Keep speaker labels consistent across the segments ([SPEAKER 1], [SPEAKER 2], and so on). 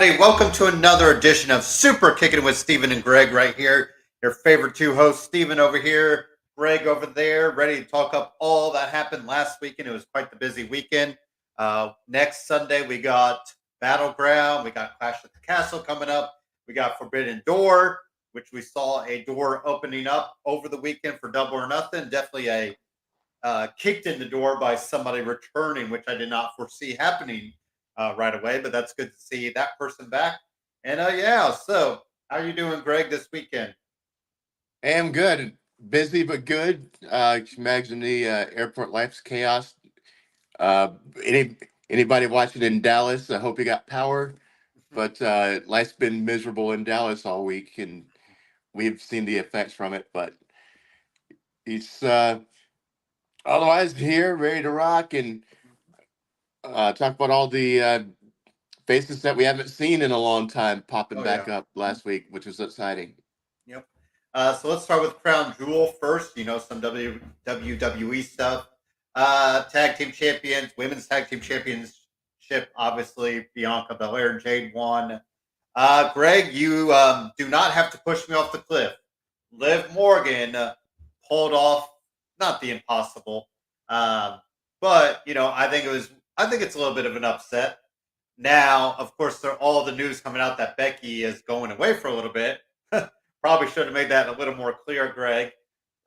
[SPEAKER 1] everybody. Welcome to another edition of Superkickin with Steven and Greg right here. Your favorite two hosts, Steven over here, Greg over there, ready to talk up all that happened last weekend. It was quite the busy weekend. Next Sunday, we got Battleground. We got Clash at the Castle coming up. We got Forbidden Door, which we saw a door opening up over the weekend for Double or Nothing. Definitely a kicked in the door by somebody returning, which I did not foresee happening right away. But that's good to see that person back. And yeah, so how are you doing, Greg, this weekend?
[SPEAKER 2] Hey, I'm good. Busy but good. Just imagine the airport life's chaos. Uh, any anybody watching in Dallas? I hope you got power. But life's been miserable in Dallas all week, and we've seen the effects from it. But it's otherwise here, ready to rock and talk about all the faces that we haven't seen in a long time popping
[SPEAKER 1] Oh
[SPEAKER 2] back
[SPEAKER 1] yeah.
[SPEAKER 2] up last week, which was exciting.
[SPEAKER 1] Yep. So let's start with Crown Jewel first. Some WWE stuff. Tag team champions, women's tag team championship. Obviously, Bianca Belair and Jade won. Greg, you do not have to push me off the cliff. Liv Morgan pulled off not the impossible, but I think it was. I think it's a little bit of an upset. Now, of course, there all the news coming out that Becky is going away for a little bit. Probably should have made that a little more clear, Greg,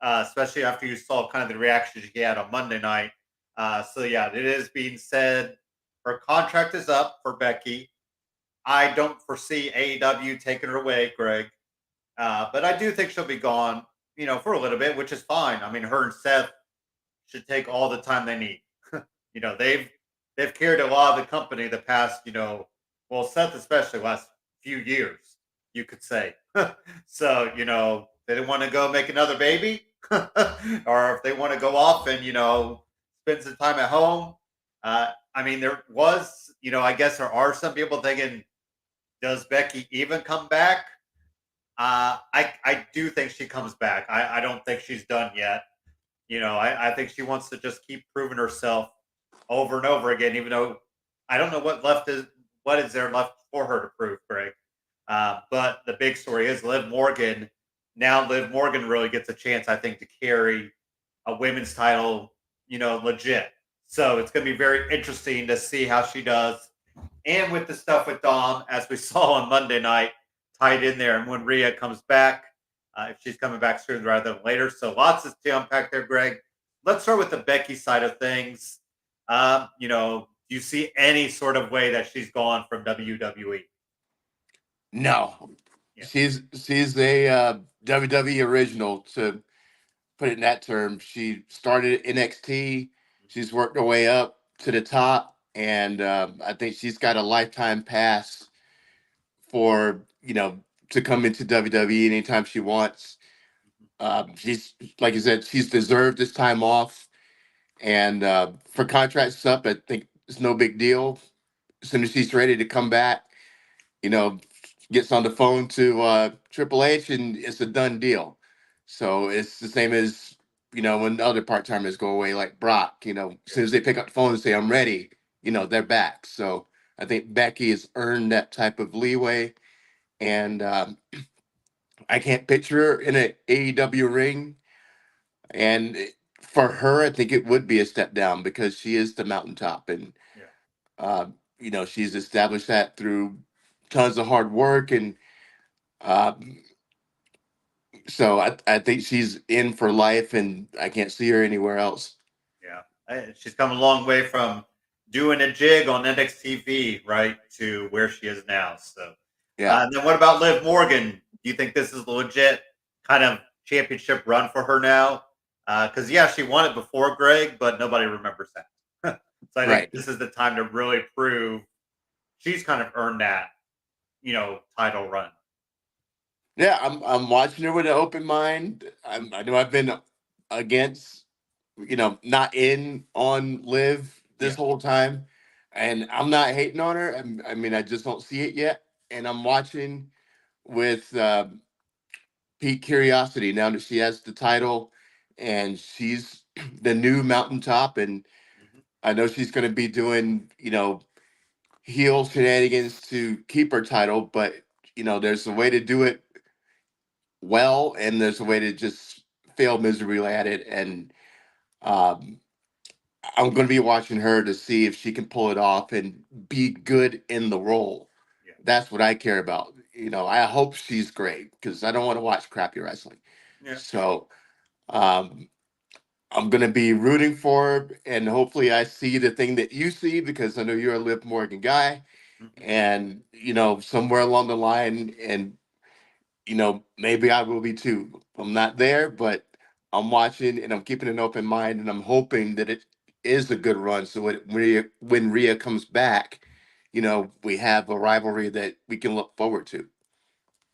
[SPEAKER 1] especially after you saw kind of the reactions you had on Monday night. So yeah, it is being said her contract is up for Becky. I don't foresee AEW taking her away, Greg. But I do think she'll be gone, for a little bit, which is fine. I mean, her and Seth should take all the time they need. They've carried a lot of the company the past, well, Seth especially last few years, you could say. So, they didn't want to go make another baby, or if they want to go off and spend some time at home. I mean, there was, I guess there are some people thinking, does Becky even come back? I do think she comes back. I don't think she's done yet. I think she wants to just keep proving herself over and over again, even though I don't know what is there left for her to prove, Greg. But the big story is Liv Morgan. Now Liv Morgan really gets a chance, I think, to carry a women's title, legit. So it's going to be very interesting to see how she does. And with the stuff with Dom, as we saw on Monday night, tied in there. And when Rhea comes back, if she's coming back sooner rather than later. So lots to unpack there, Greg. Let's start with the Becky side of things. Do you see any sort of way that she's gone from WWE?
[SPEAKER 2] No,
[SPEAKER 1] Yeah.
[SPEAKER 2] she's a WWE original, to put it in that term. She started at NXT. She's worked her way up to the top, and I think she's got a lifetime pass for to come into WWE anytime she wants. She's, like you said, she's deserved this time off, and for contracts up, I think it's no big deal. As soon as she's ready to come back, you know, gets on the phone to Triple H, and it's a done deal. So it's the same as when other part timers go away, like Brock. As soon as they pick up the phone and say I'm ready, they're back. So I think Becky has earned that type of leeway, and I can't picture her in an AEW ring. And for her, I think it would be a step down because she is the mountaintop, and
[SPEAKER 1] Yeah.
[SPEAKER 2] uh, she's established that through tons of hard work, and um, so I think she's in for life, and I can't see her anywhere else.
[SPEAKER 1] Yeah. She's come a long way from doing a jig on NXT, right, to where she is now. So,
[SPEAKER 2] Yeah,
[SPEAKER 1] and then what about Liv Morgan? Do you think this is a legit kind of championship run for her now? Because, yeah, she won it before Greg, but nobody remembers that. So I think
[SPEAKER 2] right.
[SPEAKER 1] this is the time to really prove she's kind of earned that, title run.
[SPEAKER 2] Yeah, I'm watching her with an open mind. I know I've been against, not in on Liv this
[SPEAKER 1] Yeah.
[SPEAKER 2] whole time, and I'm not hating on her. I mean, I just don't see it yet, and I'm watching with peak curiosity now that she has the title, and she's the new mountaintop, and
[SPEAKER 1] Mhm.
[SPEAKER 2] I know she's going to be doing, heel shenanigans to keep her title, but there's a way to do it well, and there's a way to just fail miserably at it. And um, I'm going to be watching her to see if she can pull it off and be good in the role.
[SPEAKER 1] Yeah.
[SPEAKER 2] That's what I care about. I hope she's great because I don't want to watch crappy wrestling.
[SPEAKER 1] Yeah.
[SPEAKER 2] So um, I'm going to be rooting for her, and hopefully I see the thing that you see because I know you're a Liv Morgan guy.
[SPEAKER 1] Mhm.
[SPEAKER 2] And, somewhere along the line, and maybe I will be too. I'm not there, but I'm watching and I'm keeping an open mind, and I'm hoping that it is a good run. So when Rhea comes back, we have a rivalry that we can look forward to.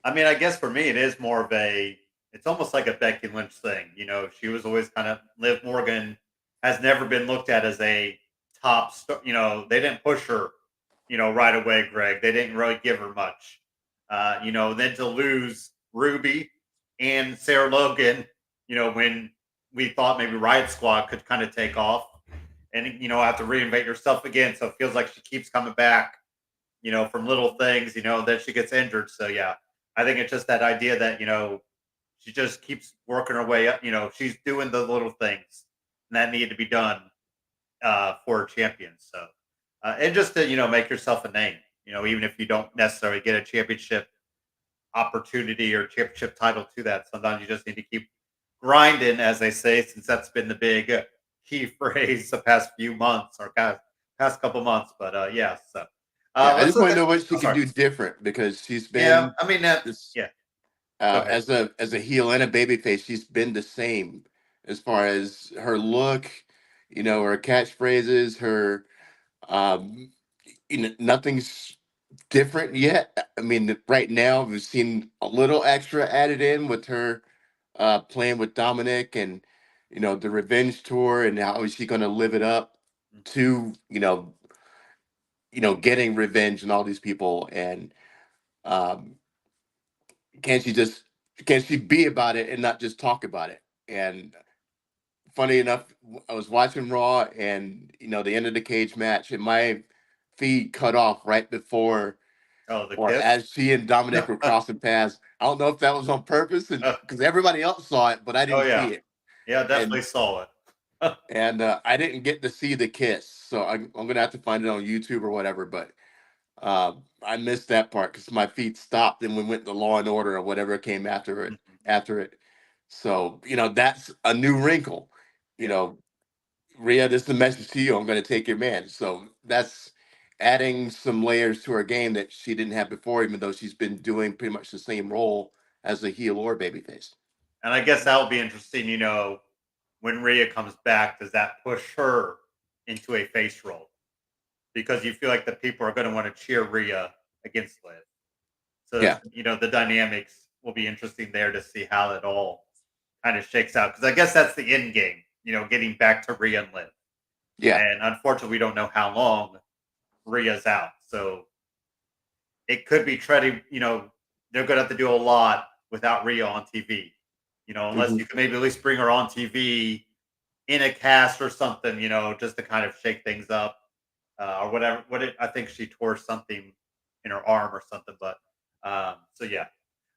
[SPEAKER 1] I mean, I guess for me, it is more of it's almost like a Becky Lynch thing. She was always kind of, Liv Morgan has never been looked at as a top star. They didn't push her, right away, Greg. They didn't really give her much. Then to lose Ruby and Sarah Logan, when we thought maybe Riot Squad could kind of take off and, have to reinvent yourself again. So it feels like she keeps coming back, from little things, that she gets injured. So yeah, I think it's just that idea that, she just keeps working her way up. She's doing the little things that need to be done for a champion. So, and just to, make yourself a name, even if you don't necessarily get a championship opportunity or championship title to that, sometimes you just need to keep grinding, as they say, since that's been the big key phrase the past few months or past couple months. But yeah, so
[SPEAKER 2] Yeah, I
[SPEAKER 1] let's
[SPEAKER 2] just
[SPEAKER 1] look
[SPEAKER 2] want to
[SPEAKER 1] at.
[SPEAKER 2] know what she
[SPEAKER 1] I'm
[SPEAKER 2] can
[SPEAKER 1] sorry.
[SPEAKER 2] do different because she's
[SPEAKER 1] Yeah,
[SPEAKER 2] been
[SPEAKER 1] I mean that.
[SPEAKER 2] this
[SPEAKER 1] Yeah, go ahead.
[SPEAKER 2] as a heel and a babyface. She's been the same as far as her look, her catchphrases, her um, nothing's different yet. I mean, right now we've seen a little extra added in with her playing with Dominic, and the revenge tour, and how is she going to live it up to getting revenge and all these people, and um, can she just can she be about it and not just talk about it? And funny enough, I was watching Raw, and the end of the cage match, and my feed cut off right before
[SPEAKER 1] Oh, the
[SPEAKER 2] or
[SPEAKER 1] kiss.
[SPEAKER 2] as she and Dominic were crossing paths. I don't know if that was on purpose, and
[SPEAKER 1] Oh
[SPEAKER 2] because everybody else saw it, but I didn't
[SPEAKER 1] yeah,
[SPEAKER 2] see it,
[SPEAKER 1] yeah,
[SPEAKER 2] and
[SPEAKER 1] definitely saw it.
[SPEAKER 2] I didn't get to see the kiss, so I'm gonna have to find it on YouTube or whatever. But I missed that part because my feet stopped, and we went to Law and Order or whatever came after it.
[SPEAKER 1] Mhm.
[SPEAKER 2] After it, so that's a new wrinkle. You
[SPEAKER 1] Yeah.
[SPEAKER 2] know, Rhea, this is the message to you. I'm going to take your man. So that's adding some layers to her game that she didn't have before, even though she's been doing pretty much the same role as a heel or babyface.
[SPEAKER 1] And I guess that will be interesting. When Rhea comes back, does that push her into a face role? Because you feel like the people are going to want to cheer Rhea against Liv. So
[SPEAKER 2] Yeah.
[SPEAKER 1] the dynamics will be interesting there to see how it all kind of shakes out. Because I guess that's the end game. Getting back to Rhea and Liv.
[SPEAKER 2] Yeah.
[SPEAKER 1] And unfortunately, we don't know how long Rhea's out. So it could be treading, they're going to have to do a lot without Rhea on TV. Unless
[SPEAKER 2] Hmm.
[SPEAKER 1] you can maybe at least bring her on TV in a cast or something, just to kind of shake things up or whatever. I think she tore something in her arm or something. But so yeah.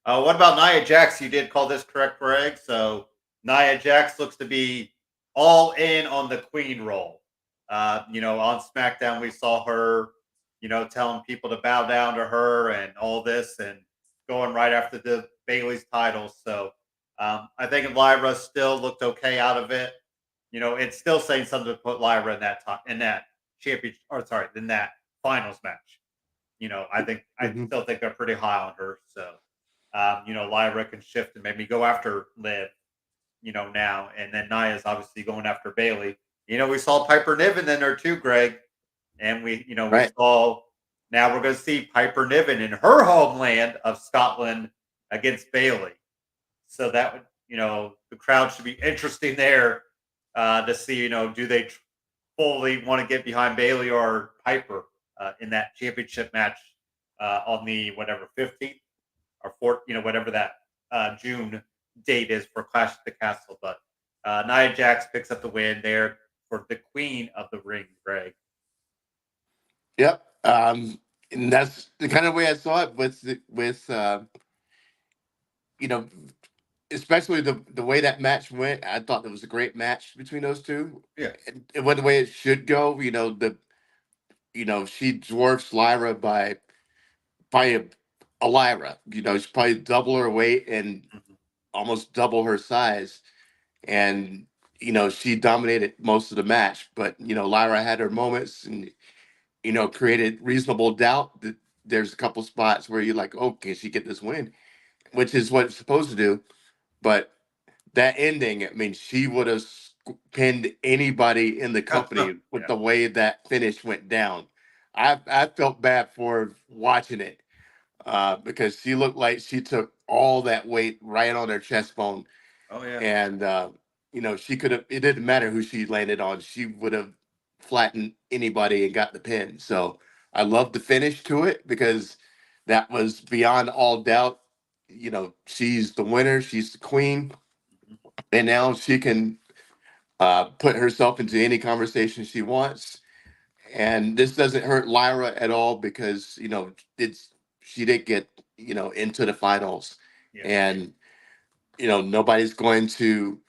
[SPEAKER 1] What about Nia Jax? You did call this correct, Greg. So Nia Jax looks to be all in on the Queen role. On SmackDown we saw her, telling people to bow down to her and all this, and going right after the Bailey's title. So I think Lyra still looked okay out of it. It's still saying something to put Lyra in that top in that championship, or sorry, in that finals match. I
[SPEAKER 2] Hmm.
[SPEAKER 1] still think they're pretty high on her. So Lyra can shift and maybe go after Liv, now. And then Nia's obviously going after Bailey. We saw Piper Niven in there too, Greg. And we
[SPEAKER 2] Right.
[SPEAKER 1] saw, now we're going to see Piper Niven in her homeland of Scotland against Bailey. So that would, the crowd should be interesting there to see, do they fully want to get behind Bailey or Piper in that championship match on the whatever 15th or 4th, whatever that June date is for Clash at the Castle. But Nia Jax picks up the win there for the Queen of the Ring, Greg.
[SPEAKER 2] Yep. And that's the kind of way I saw it with you know, especially the way that match went. I thought it was a great match between those two.
[SPEAKER 1] Yeah.
[SPEAKER 2] It went the way it should go. She dwarfs Lyra by a Lyra. She's probably double her weight and
[SPEAKER 1] Mhm.
[SPEAKER 2] almost double her size. And she dominated most of the match. But Lyra had her moments and created reasonable doubt that there's a couple spots where you're like, oh, can she get this win? Which is what it's supposed to do. But that ending, I mean, she would have pinned anybody in the company with
[SPEAKER 1] Yeah.
[SPEAKER 2] the way that finish went down. I felt bad for watching it because she looked like she took all that weight right on her chest bone,
[SPEAKER 1] Oh yeah.
[SPEAKER 2] and she could have. It didn't matter who she landed on; she would have flattened anybody and got the pin. So I love the finish to it because that was beyond all doubt. She's the winner. She's the queen,
[SPEAKER 1] Mhm.
[SPEAKER 2] and now she can put herself into any conversation she wants. And this doesn't hurt Lyra at all because it's she did get into the finals,
[SPEAKER 1] Yeah.
[SPEAKER 2] and nobody's going to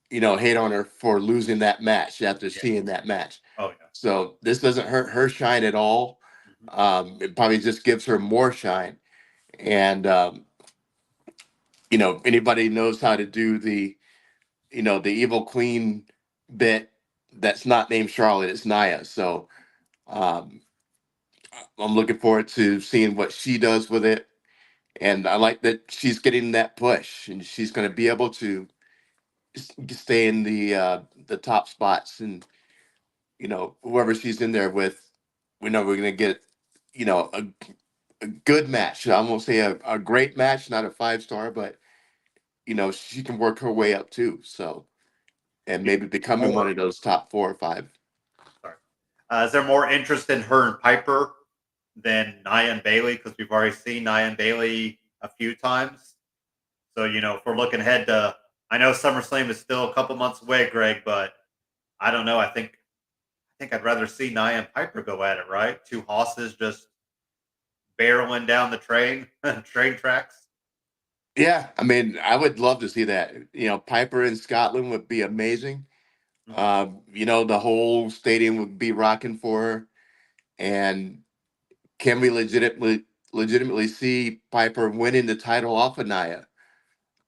[SPEAKER 2] hate on her for losing that match after
[SPEAKER 1] Yeah.
[SPEAKER 2] seeing that match.
[SPEAKER 1] Oh yeah.
[SPEAKER 2] So this doesn't hurt her shine at all.
[SPEAKER 1] Mhm.
[SPEAKER 2] It probably just gives her more shine. And anybody knows how to do the evil queen bit that's not named Charlotte, it's Naya. So um, I'm looking forward to seeing what she does with it. And I like that she's getting that push and she's going to be able to stay in the top spots. And, whoever she's in there with, we know we're going to get, a good match. I won't say a great match, not a 5-star, but, she can work her way up too. So, and
[SPEAKER 1] Yeah.
[SPEAKER 2] maybe becoming one
[SPEAKER 1] More.
[SPEAKER 2] of those top 4 or 5.
[SPEAKER 1] Sorry. Is there more interest in her and Piper than Nia and Bailey? Because we've already seen Nia and Bailey a few times. So if we're looking ahead to, I know SummerSlam is still a couple months away, Greg, but I don't know. I think I'd rather see Nia and Piper go at it, right? Two hosses just barreling down the train tracks.
[SPEAKER 2] Yeah, I mean, I would love to see that. Piper in Scotland would be amazing.
[SPEAKER 1] Mhm.
[SPEAKER 2] The whole stadium would be rocking for her. And can we legitimately see Piper winning the title off of Nia?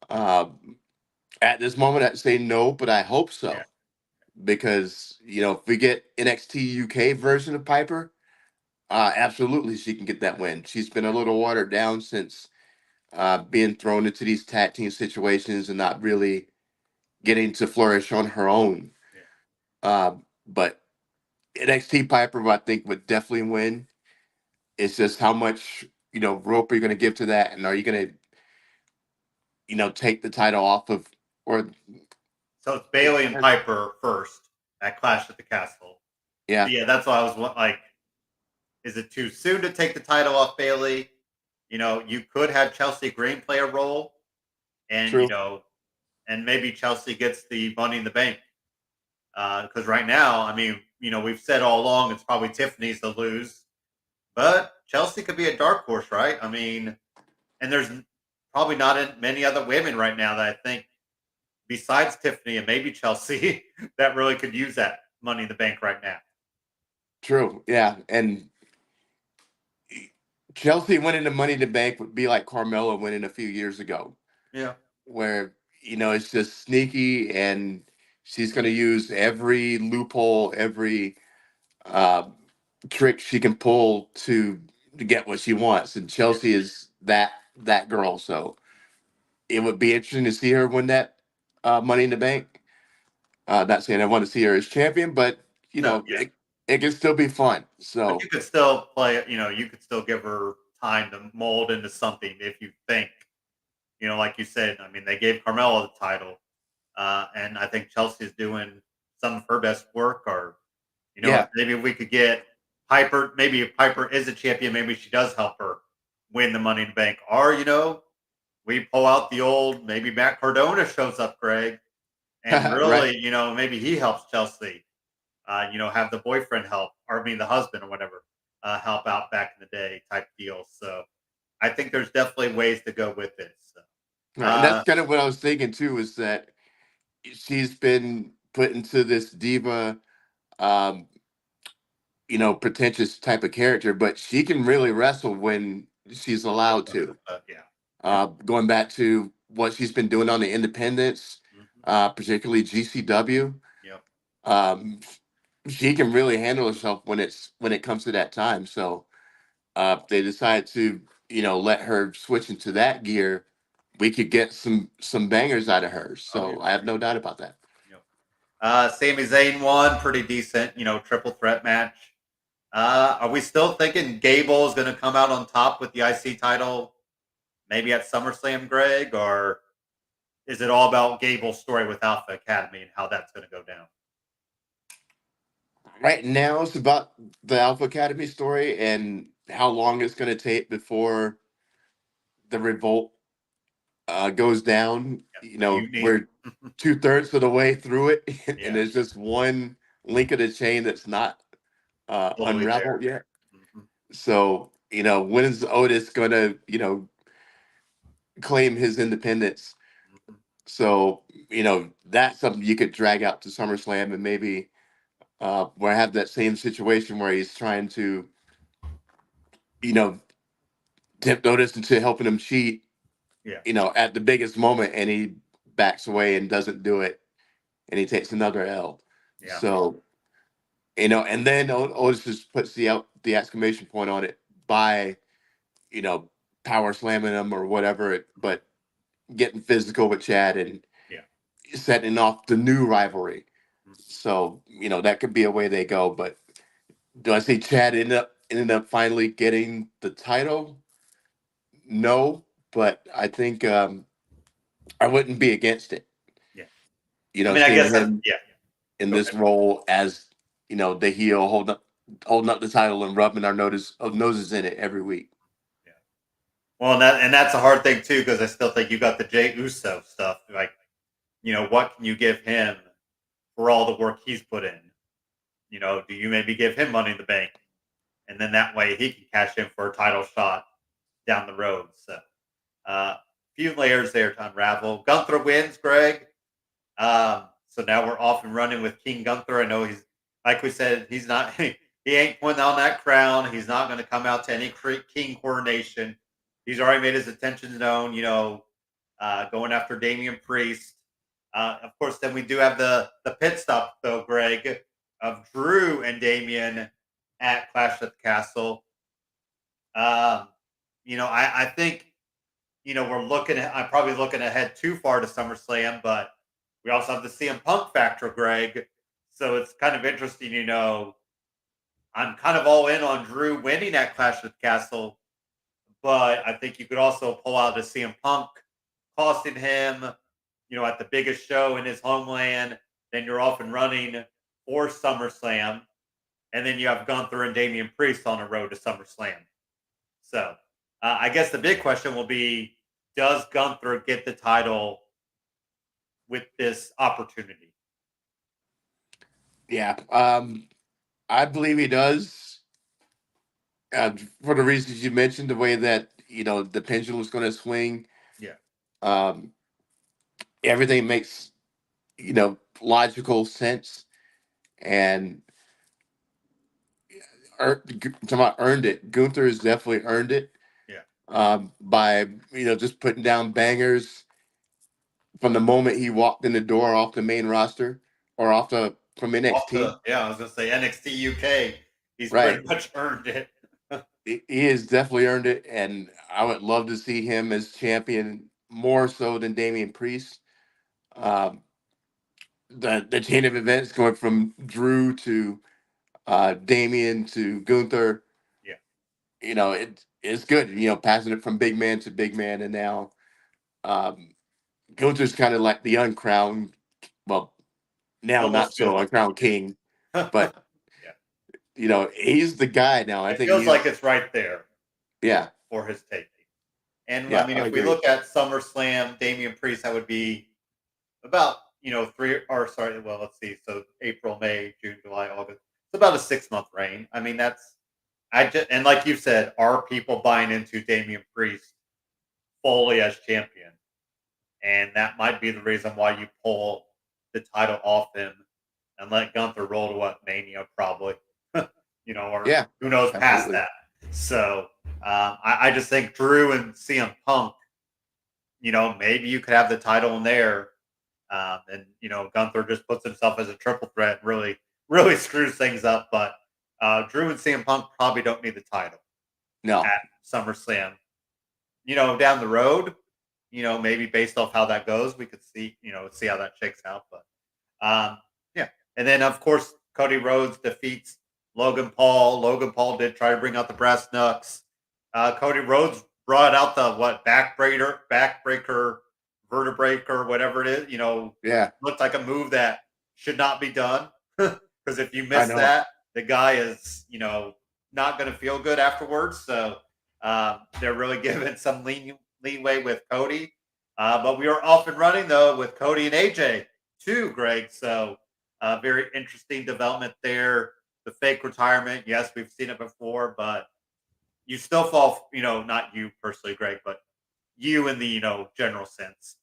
[SPEAKER 2] At this moment, I'd say no, but I hope
[SPEAKER 1] Yeah,
[SPEAKER 2] so because if we get NXT UK version of Piper, absolutely she can get that win. She's been a little watered down since being thrown into these tag team situations and not really getting to flourish on her own.
[SPEAKER 1] yeah.
[SPEAKER 2] But NXT Piper, I think, would definitely win. It's just how much rope are you going to give to that, and are you going to take the title off of or
[SPEAKER 1] So it's Bailey and Piper first at Clash at the Castle. So
[SPEAKER 2] yeah,
[SPEAKER 1] yeah, that's why I was like, is it too soon to take the title off Bailey? You could have Chelsea Green play a role, and
[SPEAKER 2] true,
[SPEAKER 1] and maybe Chelsea gets the Money in the Bank. Because right now, I mean, we've said all along it's probably Tiffany's to lose, but Chelsea could be a dark horse, right? I mean, and there's probably not many other women right now that I think, besides Tiffany and maybe Chelsea, that really could use that Money in the Bank right now.
[SPEAKER 2] true, yeah. And Chelsea winning the Money in the Bank would be like Carmella winning a few years ago,
[SPEAKER 1] Yeah,
[SPEAKER 2] where it's just sneaky and she's going to use every loophole, every uh, trick she can pull to get what she wants. And
[SPEAKER 1] yeah.
[SPEAKER 2] Chelsea is that girl. So it would be interesting to see her win that Money in the Bank. Not saying I want to see her as champion, but
[SPEAKER 1] No, yeah.
[SPEAKER 2] it can still be fun.
[SPEAKER 1] But
[SPEAKER 2] So
[SPEAKER 1] you could still play it. You could still give her time to mold into something if you think, like you said. I mean, they gave Carmella the title, and I think Chelsea is doing some of her best work. Or
[SPEAKER 2] yeah,
[SPEAKER 1] maybe we could get Piper. Maybe if Piper is a champion, maybe she does help her win the Money in the Bank. Or we pull out the old. Maybe Matt Cardona shows up, Greg, and
[SPEAKER 2] right.
[SPEAKER 1] really, maybe he helps Chelsea. Have the boyfriend help, or I mean the husband or whatever. help out back in the day type deal. So I think there's definitely ways to go with it. So,
[SPEAKER 2] Right, and that's
[SPEAKER 1] uh,
[SPEAKER 2] kind of what I was thinking too. Is that she's been put into this diva, um, pretentious type of character, but she can really wrestle when she's allowed to.
[SPEAKER 1] yeah, yeah,
[SPEAKER 2] Going back to what she's been doing on the independents,
[SPEAKER 1] hmm,
[SPEAKER 2] particularly GCW,
[SPEAKER 1] yeah,
[SPEAKER 2] um, she can really handle herself when it comes to that time. So they decide to let her switch into that gear. We could get some bangers out of her.
[SPEAKER 1] oh yeah,
[SPEAKER 2] So I have no doubt about that.
[SPEAKER 1] yeah. Sami Zayn won, pretty decent, triple threat match. Are we still thinking Gable is going to come out on top with the IC title, maybe at SummerSlam, Greg, or is it all about Gable's story with Alpha Academy and how that's going to go down?
[SPEAKER 2] Right now, it's about the Alpha Academy story and how long it's going to take before the revolt goes down.
[SPEAKER 1] Yeah, the mutiny.
[SPEAKER 2] We're 2/3 of the way through it, and
[SPEAKER 1] Yeah,
[SPEAKER 2] there's just one link of the chain that's not
[SPEAKER 1] totally there.
[SPEAKER 2] unraveled yet.
[SPEAKER 1] Mhm,
[SPEAKER 2] So, when is Otis going to, claim his independence?
[SPEAKER 1] mhm.
[SPEAKER 2] So, that's something you could drag out to SummerSlam and maybe where I have that same situation where he's trying to, you know, tempt Otis into helping him cheat,
[SPEAKER 1] Yeah,
[SPEAKER 2] at the biggest moment, and he backs away and doesn't do it, and he takes another L.
[SPEAKER 1] yeah.
[SPEAKER 2] So, and then Otis just puts the exclamation point on it by, you know, power slamming him or whatever, but getting physical with Chad and
[SPEAKER 1] Yeah.
[SPEAKER 2] setting off the new rivalry.
[SPEAKER 1] Mhm.
[SPEAKER 2] So, that could be a way they go. But do I see Chad ended up finally getting the title? No, but I think I wouldn't be against it.
[SPEAKER 1] Yeah. I mean, I
[SPEAKER 2] Seeing
[SPEAKER 1] guess that's
[SPEAKER 2] him
[SPEAKER 1] yeah.
[SPEAKER 2] in
[SPEAKER 1] Go
[SPEAKER 2] this
[SPEAKER 1] ahead.
[SPEAKER 2] role as the heel, holding up the title and rubbing our noses in it every week.
[SPEAKER 1] Yeah. Well, and that's a hard thing too because I still think you got the Jay Uso stuff. Like, what can you give him for all the work he's put in? Do you maybe give him Money in the Bank, and then that way he can cash in for a title shot down the road? So, few layers there to unravel. Gunther wins, Greg. So now we're off and running with King Gunther. I know he's like we said, he's not he ain't putting on that crown. He's not going to come out to any king coronation. He's already made his intentions known. Going after Damian Priest. Of course, then we do have the pit stop though, Greg, of Drew and Damian at Clash at the Castle. Um, I think we're looking at, I'm probably looking ahead too far to SummerSlam, but we also have the CM Punk factor, Greg. So it's kind of interesting, I'm kind of all in on Drew winning at Clash of the Castle, but I think you could also pull out a CM Punk costing him, at the biggest show in his homeland. Then you're off and running for SummerSlam. And then you have Gunther and Damian Priest on a road to SummerSlam. So I guess the big question will be, does Gunther get the title with this opportunity?
[SPEAKER 2] Yeah, I believe he does. For the reasons you mentioned, the way that the pendulum is going to swing,
[SPEAKER 1] Yeah.
[SPEAKER 2] um, everything makes logical sense, and talking about earned it. Gunther has definitely earned it
[SPEAKER 1] Yeah.
[SPEAKER 2] by just putting down bangers from the moment he walked in the door off the main roster or off the from
[SPEAKER 1] Off
[SPEAKER 2] NXT.
[SPEAKER 1] the I was gonna say NXT UK. He's
[SPEAKER 2] Right,
[SPEAKER 1] pretty much earned it.
[SPEAKER 2] he has definitely earned it, and I would love to see him as champion more so than Damian Priest. Um, the chain of events going from Drew to Damian to Gunther,
[SPEAKER 1] Yeah.
[SPEAKER 2] it's good. Passing it from big man to big man, and now um, Gunther's kind of like the uncrowned, well,
[SPEAKER 1] It
[SPEAKER 2] now not
[SPEAKER 1] almost feels
[SPEAKER 2] so
[SPEAKER 1] like
[SPEAKER 2] uncrowned king,
[SPEAKER 1] it.
[SPEAKER 2] but
[SPEAKER 1] Yeah.
[SPEAKER 2] he's the guy now. I
[SPEAKER 1] It
[SPEAKER 2] think
[SPEAKER 1] feels like
[SPEAKER 2] he's
[SPEAKER 1] it's right there
[SPEAKER 2] yeah,
[SPEAKER 1] for his taking. And I
[SPEAKER 2] yeah,
[SPEAKER 1] mean,
[SPEAKER 2] I
[SPEAKER 1] if we
[SPEAKER 2] agree.
[SPEAKER 1] look at SummerSlam, Damian Priest, that would be about, three or sorry, well, let's see. So April, May, June, July, August. It's about a 6 month reign. I mean, that's and like you said, are people buying into Damian Priest fully as champion? And that might be the reason why you pull the title off him and let Gunther roll to what Mania probably, or
[SPEAKER 2] Yeah,
[SPEAKER 1] who knows past
[SPEAKER 2] absolutely.
[SPEAKER 1] that. So I just think Drew and CM Punk, maybe you could have the title in there, and Gunther just puts himself as a triple threat, and really, really screws things up. But Drew and CM Punk probably don't need the title
[SPEAKER 2] No.
[SPEAKER 1] at SummerSlam. Down the road, maybe based off how that goes, we could see how that shakes out. But yeah, and then of course Cody Rhodes defeats Logan Paul. Logan Paul did try to bring out the brass knucks. Cody Rhodes brought out the backbreaker, vertebraker, whatever it is.
[SPEAKER 2] Yeah,
[SPEAKER 1] Looked like a move that should not be done because if you
[SPEAKER 2] I
[SPEAKER 1] miss
[SPEAKER 2] know.
[SPEAKER 1] that, the guy is not going to feel good afterwards. So they're really giving some leeway with Cody. But we are off and running though with Cody and AJ too, Greg. So very interesting development there. The fake retirement, yes, we've seen it before, but you still fall. Not you personally, Greg, but you in the general sense.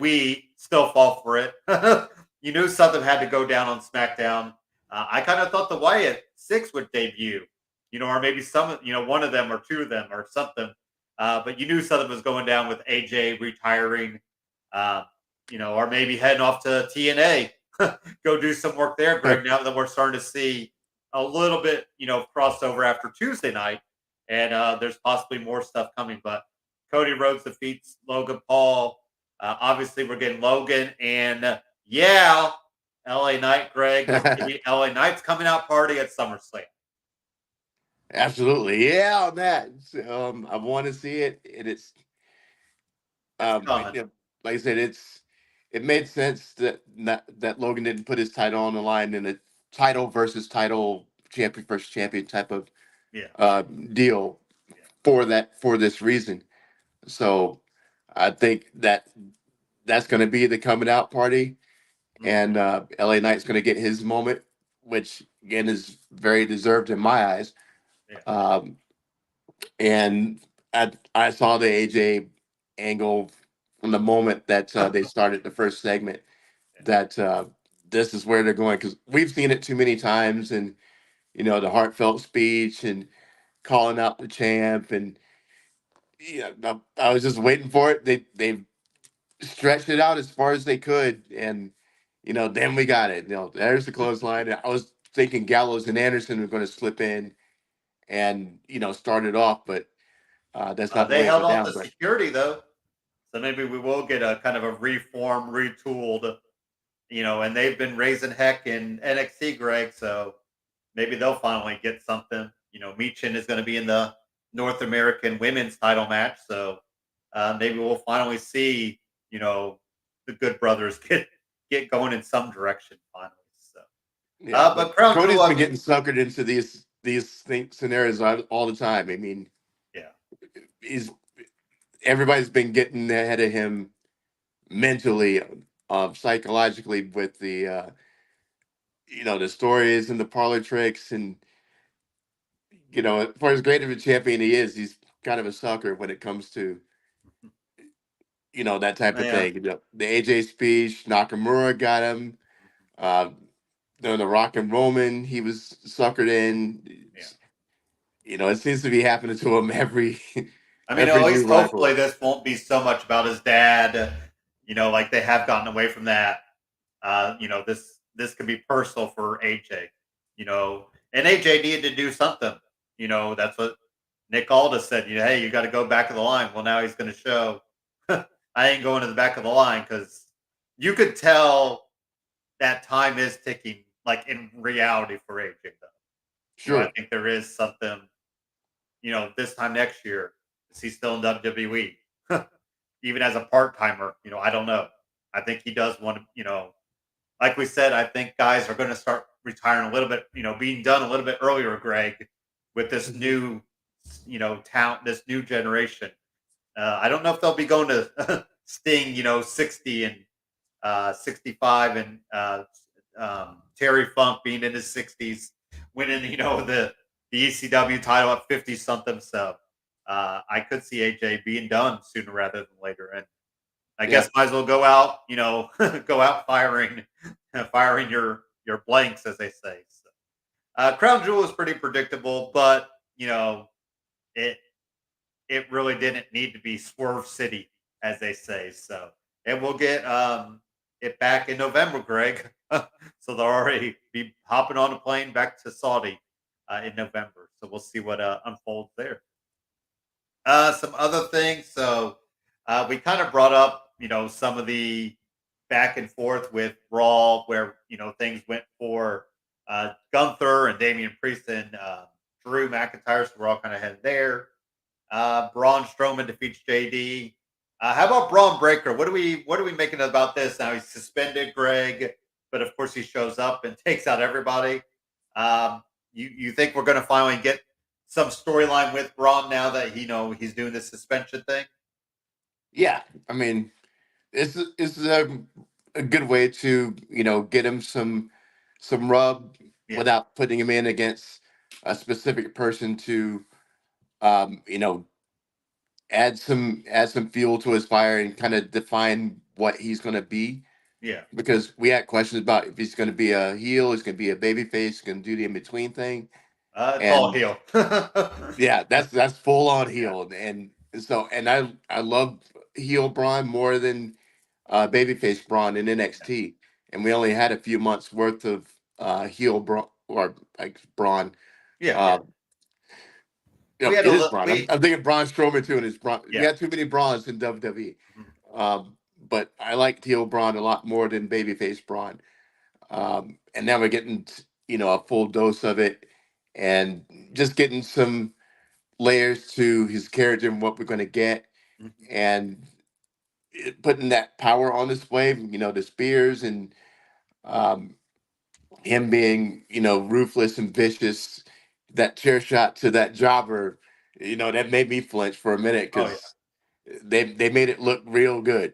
[SPEAKER 1] We still fall for it. You knew something had to go down on SmackDown. I kind of thought the Wyatt Six would debut, or maybe one of them or two of them or something. But you knew something was going down with AJ retiring, uh, or maybe heading off to TNA, go do some work there, Greg. Now that we're starting to see a little bit, crossover after Tuesday night, and there's possibly more stuff coming. But Cody Rhodes defeats Logan Paul. Obviously, we're getting Logan and LA Knight, Greg. There's going to be LA Knight's coming out party at SummerSlam.
[SPEAKER 2] Absolutely. Yeah, on that. I want to see it. And it's
[SPEAKER 1] It's
[SPEAKER 2] you
[SPEAKER 1] coming.
[SPEAKER 2] know, like I said, it made sense that Logan didn't put his title on the line in a title versus title, champion versus champion type of
[SPEAKER 1] Yeah.
[SPEAKER 2] deal
[SPEAKER 1] Yeah.
[SPEAKER 2] for this reason. So I think that's going to be the coming out party,
[SPEAKER 1] Mhm.
[SPEAKER 2] and LA Knight's going to get his moment, which again is very deserved in my eyes.
[SPEAKER 1] Yeah.
[SPEAKER 2] Um, and I saw the AJ angle from the moment that they started the first segment,
[SPEAKER 1] Yeah.
[SPEAKER 2] that this is where they're going, because we've seen it too many times, and the heartfelt speech and calling out the champ, and I was just waiting for it. They stretched it out as far as they could, and then we got it. There's the clothesline. I was thinking Gallows and Anderson were going to slip in and start it off, but that's not the
[SPEAKER 1] They
[SPEAKER 2] way it
[SPEAKER 1] held
[SPEAKER 2] went
[SPEAKER 1] off
[SPEAKER 2] down.
[SPEAKER 1] the
[SPEAKER 2] But
[SPEAKER 1] security though, so maybe we will get a kind of a reformed, retooled. And they've been raising heck in NXT, Greg. So maybe they'll finally get something. Michin is going to be in the North American Women's Title match, so maybe we'll finally see the Good Brothers get going in some direction finally. So,
[SPEAKER 2] yeah, but
[SPEAKER 1] but Crown Jewel,
[SPEAKER 2] Cody's
[SPEAKER 1] I
[SPEAKER 2] been
[SPEAKER 1] mean,
[SPEAKER 2] getting suckered into these scenarios all the time. I mean,
[SPEAKER 1] yeah,
[SPEAKER 2] he's everybody's been getting ahead of him mentally, psychologically, with the stories and the parlor tricks, and for as great of a champion he is, he's kind of a sucker when it comes to that type of
[SPEAKER 1] yeah,
[SPEAKER 2] thing. The AJ speech, Nakamura got him. Uh, the Rock and Roman, he was suckered in.
[SPEAKER 1] yeah.
[SPEAKER 2] It seems to be happening to him every
[SPEAKER 1] I mean, at
[SPEAKER 2] every
[SPEAKER 1] least
[SPEAKER 2] new
[SPEAKER 1] hopefully
[SPEAKER 2] rival.
[SPEAKER 1] this won't be so much about his dad. Like they have gotten away from that. This could be personal for AJ. And AJ needed to do something. That's what Nick Aldis said. Hey, you got to go back of the line. Well, now he's going to show. I ain't going to the back of the line because you could tell that time is ticking. Like in reality for AJ, though. I
[SPEAKER 2] Sure.
[SPEAKER 1] think there is something. This time next year, is he still in WWE? Even as a part timer, I don't know. I think he does want to, like we said, I think guys are going to start retiring a little bit, being done a little bit earlier, Greg, with this
[SPEAKER 2] Mhm.
[SPEAKER 1] new, talent, this new generation. I don't know if they'll be going to Sting, 60 and 65, and Terry Funk being in his 60s, winning, the the ECW title at 50 something. So I could see AJ being done sooner rather than later. And I
[SPEAKER 2] Yeah.
[SPEAKER 1] guess might as well go out, go out firing, firing your blanks, as they say. So, Crown Jewel is pretty predictable, but it it really didn't need to be Swerve City, as they say. So, and we'll get it back in November, Greg. So they'll already be hopping on a plane back to Saudi in November. So we'll see what unfolds there. Some other things. So we kind of brought up, some of the back and forth with Raw, where things went for Gunther and Damian Priest and Drew McIntyre. So we're all kind of headed there. Braun Strowman defeats JD. How about Braun Breaker? What are we making about this? Now he's suspended, Greg, but of course he shows up and takes out everybody. You think we're going to finally get some storyline with Braun now that he's doing this suspension thing?
[SPEAKER 2] Yeah. I mean, it's a good way to get him some rub
[SPEAKER 1] Yeah,
[SPEAKER 2] without putting him in against a specific person to you know add some fuel to his fire and kind of define what he's going to be,
[SPEAKER 1] yeah.
[SPEAKER 2] because we had questions about if he's going to be a heel, he's going to be a baby face, he's going to do the in between thing.
[SPEAKER 1] It's all
[SPEAKER 2] And
[SPEAKER 1] heel.
[SPEAKER 2] yeah, that's full on
[SPEAKER 1] Yeah,
[SPEAKER 2] heel. And so, and I love heel Braun more than babyface Braun in NXT, and we only had a few months worth of heel Braun, or like Braun.
[SPEAKER 1] yeah, yeah.
[SPEAKER 2] Uh,
[SPEAKER 1] We had
[SPEAKER 2] it
[SPEAKER 1] a
[SPEAKER 2] is
[SPEAKER 1] little.
[SPEAKER 2] Braun. I'm thinking Braun Strowman too, and it's Braun. We
[SPEAKER 1] Yeah.
[SPEAKER 2] had too many Brauns in WWE.
[SPEAKER 1] Mhm.
[SPEAKER 2] But I like heel Braun a lot more than babyface Braun. And now we're getting a full dose of it, and just getting some layers to his character and what we're going to get,
[SPEAKER 1] Mhm.
[SPEAKER 2] and putting that power on display. The spears, and um, him being ruthless and vicious. That chair shot to that jobber, that made me flinch for a minute
[SPEAKER 1] Oh yeah.
[SPEAKER 2] because they made it look real good.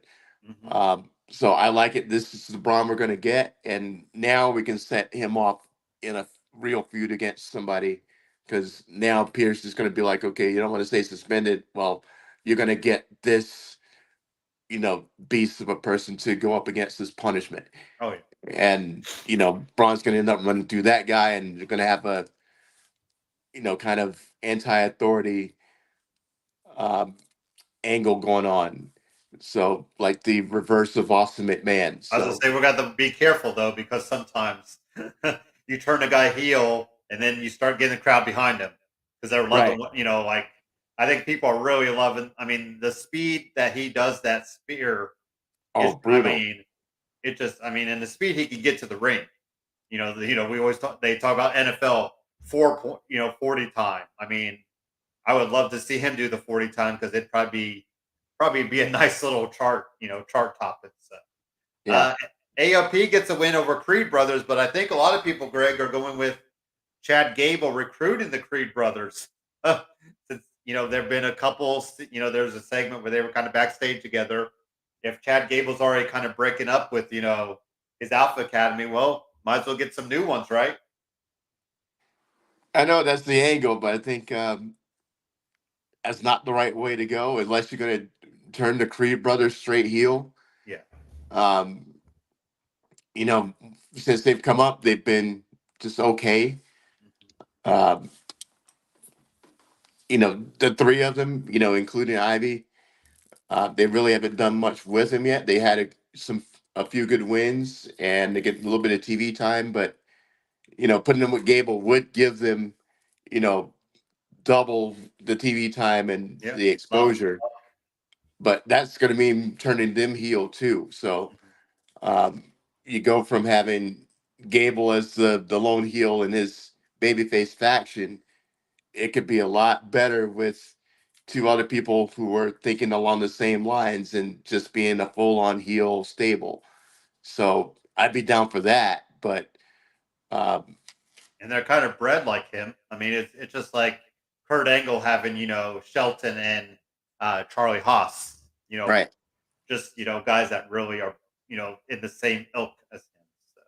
[SPEAKER 1] Mhm.
[SPEAKER 2] So I like it. This is the Braun we're going to get, and now we can set him off in a real feud against somebody. Because now Pierce is going to be like, okay, you don't want to stay suspended. Well, you're going to get this, beast of a person to go up against this punishment.
[SPEAKER 1] Oh yeah.
[SPEAKER 2] And Braun's going to end up running through that guy, and you're going to have a kind of anti-authority um, angle going on. So like the reverse of Austin McMahon.
[SPEAKER 1] I was gonna
[SPEAKER 2] So
[SPEAKER 1] say we got to be careful though, because sometimes you turn a guy heel and then you start getting the crowd behind him because they're loving
[SPEAKER 2] right.
[SPEAKER 1] what like. I think people are really loving. I mean, the speed that he does that spear is.
[SPEAKER 2] Oh,
[SPEAKER 1] I
[SPEAKER 2] brutal.
[SPEAKER 1] mean, it just. I mean, and the speed he can get to the ring. We always talk. They talk about NFL 40 time. I mean, I would love to see him do the 40 time because it'd probably be a nice little chart topic. So.
[SPEAKER 2] Yeah.
[SPEAKER 1] Uh, AOP gets a win over Creed Brothers, but I think a lot of people, Greg, are going with Chad Gable recruiting the Creed Brothers. Since there've been a couple, there's a segment where they were kind of backstage together. If Chad Gable's already kind of breaking up with his Alpha Academy, well, might as well get some new ones, right?
[SPEAKER 2] I know that's the angle, but I think that's not the right way to go unless you're going to turn the Creed brothers straight heel.
[SPEAKER 1] Yeah.
[SPEAKER 2] Um, you know, since they've come up, they've been just okay. Um, the three of them, including Ivy, they really haven't done much with him yet. They had a few good wins, and they get a little bit of TV time, but putting them with Gable would give them, you know, double the TV time and
[SPEAKER 1] Yeah.
[SPEAKER 2] the
[SPEAKER 1] Well,
[SPEAKER 2] exposure. But that's going to mean turning them heel too. So
[SPEAKER 1] mhm.
[SPEAKER 2] um, you go from having Gable as the lone heel in his babyface faction. It could be a lot better with two other people who were thinking along the same lines and just being a full on heel stable. So I'd be down for that. But um,
[SPEAKER 1] And they're kind of bred like him. I mean, it's just like Kurt Angle having Shelton and Charlie Haas. You know,
[SPEAKER 2] right.
[SPEAKER 1] just guys that really are in the same ilk as him. So.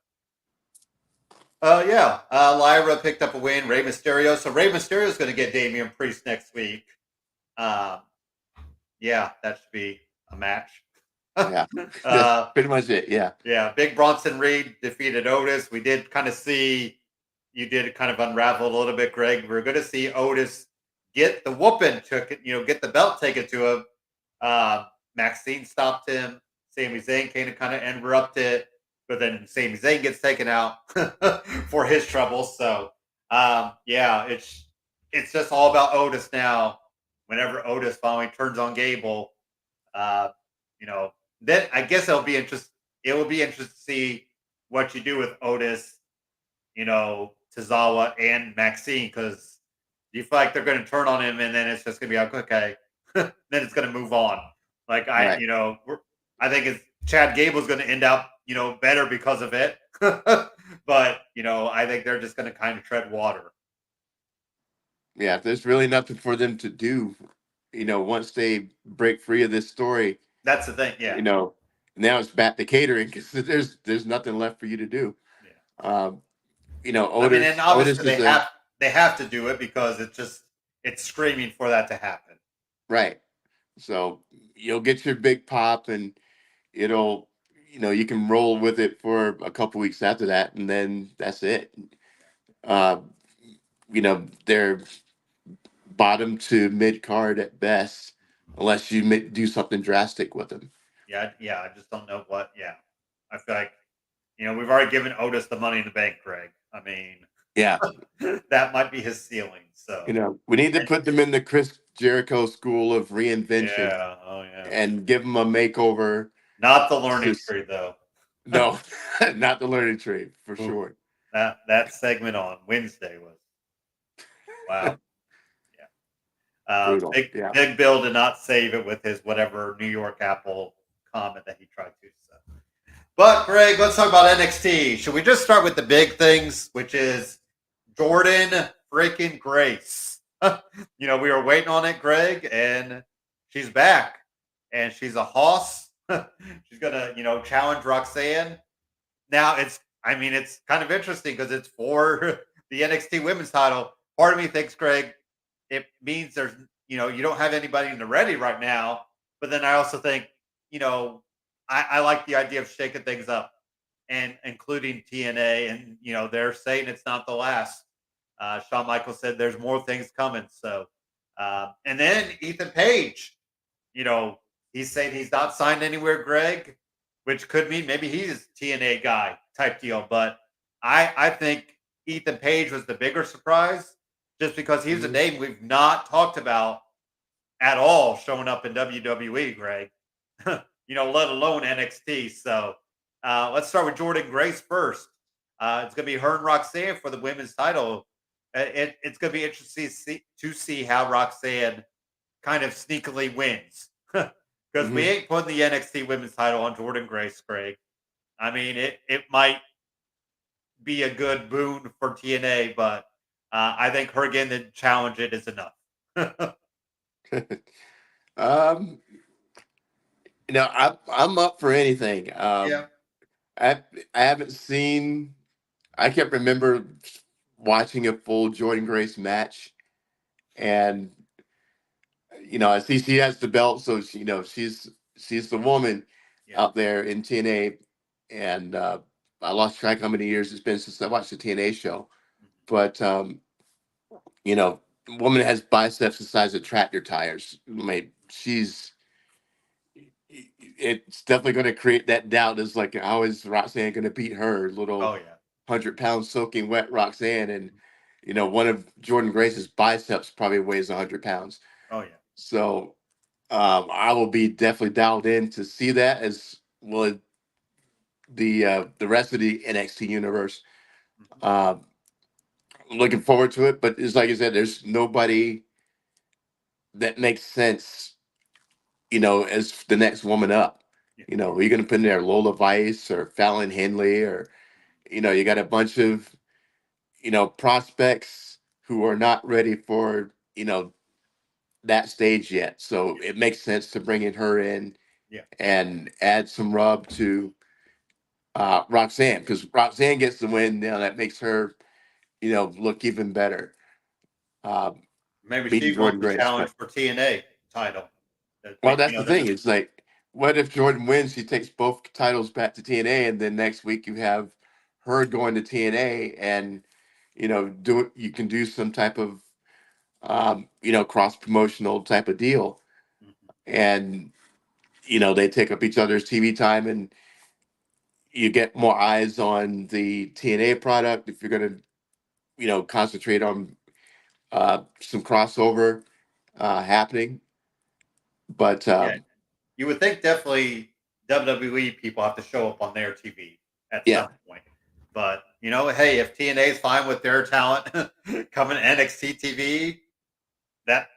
[SPEAKER 1] Yeah. Lyra picked up a win. Rey Mysterio. So Rey Mysterio is going to get Damian Priest next week. Um, yeah, that should be a match.
[SPEAKER 2] Yeah, that's
[SPEAKER 1] uh,
[SPEAKER 2] pretty much it. Yeah,
[SPEAKER 1] yeah, Big Bronson Reed defeated Otis. We did kind of see you did kind of unravel a little bit, Greg. We're going to see Otis get the whooping, get the belt taken to him. Maxine stopped him. Sami Zayn came to kind of interrupt it, but then Sami Zayn gets taken out for his troubles. So, yeah, it's just all about Otis now. Whenever Otis finally turns on Gable, uh, you know, then I guess it'll be interest. It will be interesting to see what you do with Otis, Tozawa and Maxine, because you feel like they're going to turn on him, and then it's just going to be like, okay, then it's going to move on. Like
[SPEAKER 2] right.
[SPEAKER 1] I think it's Chad Gable's going to end up, better because of it. But I think they're just going to kind of tread water.
[SPEAKER 2] Yeah, there's really nothing for them to do. Once they break free of this story,
[SPEAKER 1] That's the thing.
[SPEAKER 2] you
[SPEAKER 1] Yeah,
[SPEAKER 2] know, now it's back to catering because there's nothing left for you to do.
[SPEAKER 1] yeah.
[SPEAKER 2] Um,
[SPEAKER 1] I mean, and
[SPEAKER 2] Otis
[SPEAKER 1] obviously
[SPEAKER 2] is a
[SPEAKER 1] they have to do it because it's screaming for that to happen.
[SPEAKER 2] right. So you'll get your big pop, and it'll you can roll with it for a couple weeks after that, and then that's it. Uh, they're bottom to mid card at best, unless you do something drastic with them.
[SPEAKER 1] Yeah, yeah. I just don't know what. Yeah, I feel like we've already given Otis the money in the bank, Greg. I mean,
[SPEAKER 2] Yeah,
[SPEAKER 1] that might be his ceiling. So,
[SPEAKER 2] we need to
[SPEAKER 1] and
[SPEAKER 2] put them in the Chris Jericho school of reinvention
[SPEAKER 1] yeah, oh yeah,
[SPEAKER 2] and give them a makeover.
[SPEAKER 1] not the learning
[SPEAKER 2] Just
[SPEAKER 1] tree though.
[SPEAKER 2] no, not the learning tree for
[SPEAKER 1] Oof,
[SPEAKER 2] sure.
[SPEAKER 1] that segment on Wednesday was wow. Yeah,
[SPEAKER 2] Brutal. Yeah.
[SPEAKER 1] Big Bill did not save it with his whatever New York Apple comment that he tried to. So. But Greg, let's talk about NXT. Should we just start with the big things, which is Jordan freaking Grace? We were waiting on it, Greg, and she's back, and she's a hoss. She's gonna, challenge Roxanne. Now I mean, it's kind of interesting because it's for the NXT Women's Title. Part of me thinks, Greg, it means there's, you don't have anybody in the ready right now. But then I also think, you know, I like the idea of shaking things up and including TNA, and they're saying it's not the last. Shawn Michaels said there's more things coming. So, and then Ethan Page, you know, he's saying he's not signed anywhere, Greg, which could mean maybe he's TNA guy type deal. But I think Ethan Page was the bigger surprise, just because he was a
[SPEAKER 2] Mhm.
[SPEAKER 1] name we've not talked about at all showing up in WWE, Greg. Let alone NXT. So let's start with Jordan Grace first. It's going to be her and Roxanne for the women's title. It's going to be interesting to see how Roxanne kind of sneakily wins, because we
[SPEAKER 2] Mhm.
[SPEAKER 1] ain't putting the NXT women's title on Jordan Grace, Craig. I mean, it might be a good boon for TNA, but I think her getting to challenge it is enough.
[SPEAKER 2] um, I'm up for anything.
[SPEAKER 1] Yeah,
[SPEAKER 2] I I haven't seen. I can't remember watching a full Jordan Grace match, and I see she has the belt, so she's the woman
[SPEAKER 1] yeah,
[SPEAKER 2] out there in TNA, and I lost track how many years it's been since I watched the TNA show,
[SPEAKER 1] mhm,
[SPEAKER 2] but woman has biceps the size of tractor tires. I mean, it's definitely going to create that doubt. Is like, how is Roxanne going to beat her
[SPEAKER 1] oh
[SPEAKER 2] little
[SPEAKER 1] yeah,
[SPEAKER 2] 100 pound soaking wet Roxanne? And one of Jordan Grace's biceps probably weighs 100 pounds.
[SPEAKER 1] oh yeah,
[SPEAKER 2] So I will be definitely dialed in to see that, as well as the rest of the NXT universe.
[SPEAKER 1] mhm,
[SPEAKER 2] Um, I'm looking forward to it, but it's like I said, there's nobody that makes sense, as the next woman up.
[SPEAKER 1] yeah,
[SPEAKER 2] Are you going to put in there Lola Vice or Fallon Henley, or you got a bunch of prospects who are not ready for that stage yet. So
[SPEAKER 1] yeah,
[SPEAKER 2] it makes sense to bring in her in
[SPEAKER 1] yeah,
[SPEAKER 2] and add some rub to Roxanne, because Roxanne gets the win. That makes her, look even better. Um,
[SPEAKER 1] Maybe
[SPEAKER 2] Beating
[SPEAKER 1] she wants
[SPEAKER 2] Jordan
[SPEAKER 1] to
[SPEAKER 2] Grace,
[SPEAKER 1] challenge
[SPEAKER 2] but
[SPEAKER 1] for TNA title.
[SPEAKER 2] well, that's the
[SPEAKER 1] They're
[SPEAKER 2] thing.
[SPEAKER 1] just
[SPEAKER 2] It's like, what if Jordan wins? She takes both titles back to TNA, and then next week you have her going to TNA, and you can do some type of cross promotional type of deal,
[SPEAKER 1] Mhm.
[SPEAKER 2] and they take up each other's TV time, and you get more eyes on the TNA product if you're going to concentrate on some crossover happening. But
[SPEAKER 1] Yeah. You would think definitely WWE people have to show up on their TV at
[SPEAKER 2] yeah,
[SPEAKER 1] some point. But hey, if TNA is fine with their talent coming to NXT TV, that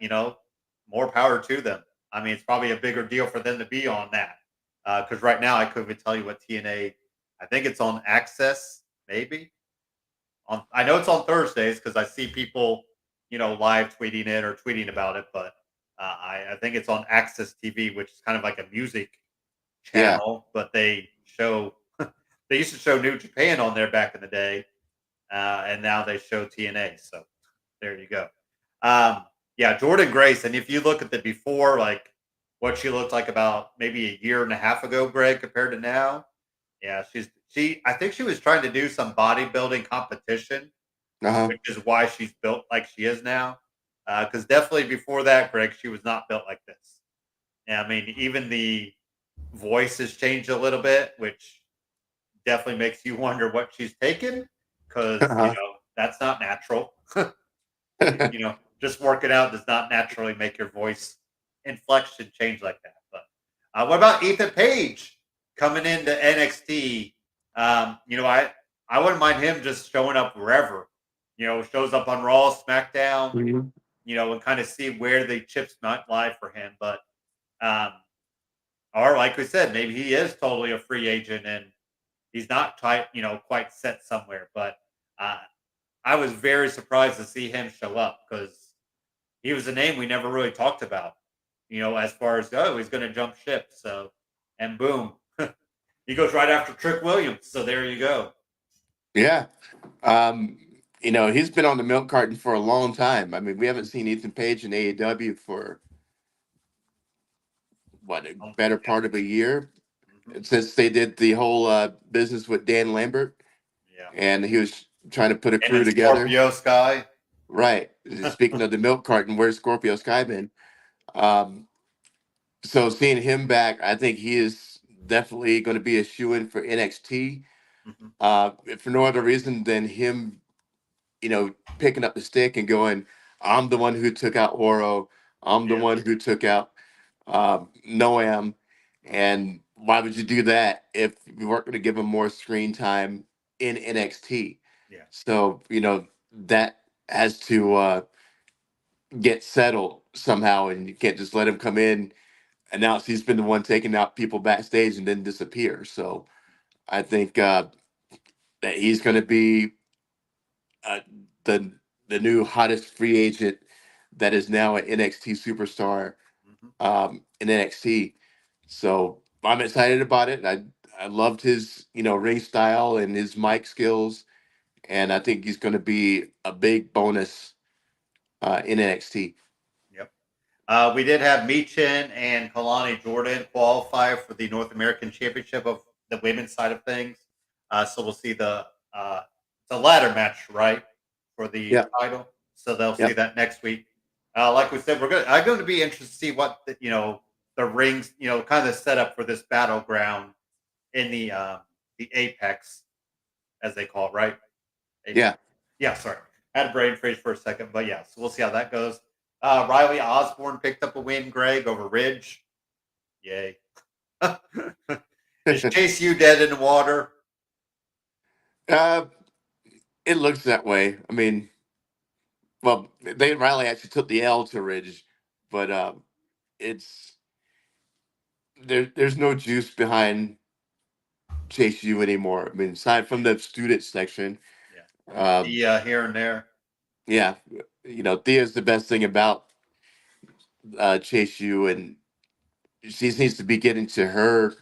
[SPEAKER 1] more power to them. I mean, it's probably a bigger deal for them to be on that because right now I couldn't even tell you what TNA. I think it's on Access, maybe. I know it's on Thursdays because I see people live tweeting it or tweeting about it, but I think it's on Access TV, which is kind of like a music
[SPEAKER 2] yeah,
[SPEAKER 1] channel, but they show they used to show New Japan on there back in the day, and now they show TNA. So there you go. Yeah, Jordan Grace, and if you look at the before, like what she looked like about maybe a year and a half ago, Greg, compared to now, yeah, she. I think she was trying to do some bodybuilding competition,
[SPEAKER 2] uh-huh.
[SPEAKER 1] which is why she's built like she is now. Because definitely before that, Greg, she was not built like this. Yeah, I mean, even the voice has changed a little bit, which definitely makes you wonder what she's taken because
[SPEAKER 2] Uh-huh.
[SPEAKER 1] that's not natural. Just working out does not naturally make your voice inflection change like that. But what about Ethan Page coming into NXT? I wouldn't mind him just showing up wherever. Shows up on Raw, SmackDown.
[SPEAKER 2] Mhm.
[SPEAKER 1] And kind of see where the chips might lie for him. But um, or like we said, maybe he is totally a free agent and he's not quite set somewhere. But uh, I was very surprised to see him show up because he was a name we never really talked about. As far as he's going to jump ship. So, and boom, he goes right after Trick Williams. So there you go.
[SPEAKER 2] Yeah. Um, he's been on the milk carton for a long time. I mean, we haven't seen Ethan Page in AEW for what, a better
[SPEAKER 1] Yeah.
[SPEAKER 2] part of a year
[SPEAKER 1] Hmm.
[SPEAKER 2] since they did the whole business with Dan Lambert,
[SPEAKER 1] Yeah.
[SPEAKER 2] and he was trying to put a
[SPEAKER 1] And
[SPEAKER 2] crew
[SPEAKER 1] then
[SPEAKER 2] together.
[SPEAKER 1] Scorpio Sky.
[SPEAKER 2] Right. Speaking of the milk carton, where's Scorpio Sky been? Um, so seeing him back, I think he is definitely going to be a shoe in for NXT.
[SPEAKER 1] Hmm.
[SPEAKER 2] If for no other reason than him, picking up the stick and going, I'm the one who took out Oro. I'm the
[SPEAKER 1] Yeah.
[SPEAKER 2] one who took out Noam. And why would you do that if you weren't going to give him more screen time in NXT?
[SPEAKER 1] Yeah.
[SPEAKER 2] So, that has to get settled somehow, and you can't just let him come in, announce he's been the one taking out people backstage, and then disappear. So I think that he's going to be uh, the the new hottest free agent that is now an NXT superstar
[SPEAKER 1] Hmm.
[SPEAKER 2] in NXT. So I'm excited about it. I loved his ring style and his mic skills, and I think he's going to be a big bonus in NXT.
[SPEAKER 1] Yep. We did have Meechin and Kalani Jordan qualify for the North American Championship of the women's side of things. So we'll see the ladder match, right, for the
[SPEAKER 2] Yeah,
[SPEAKER 1] title. So they'll see
[SPEAKER 2] yep,
[SPEAKER 1] that next week. Like we said, I'm going to be interested to see what the rings, kind of set up for this battleground in the Apex, as they call it, right?
[SPEAKER 2] yeah.
[SPEAKER 1] Apex. Yeah, sorry. Had a brain freeze for a second, but yeah, so we'll see how that goes. Riley Osborne picked up a win, Greg, over Ridge. Yay. Is Chase U dead in the water?
[SPEAKER 2] uh, it looks that way. I mean, well, they Riley actually took the L to Ridge, but it's there's no juice behind Chase U anymore. I mean, aside from the student section,
[SPEAKER 1] Yeah.
[SPEAKER 2] uh,
[SPEAKER 1] The here and there.
[SPEAKER 2] yeah, Thea's the best thing about Chase U, and she needs to be getting to her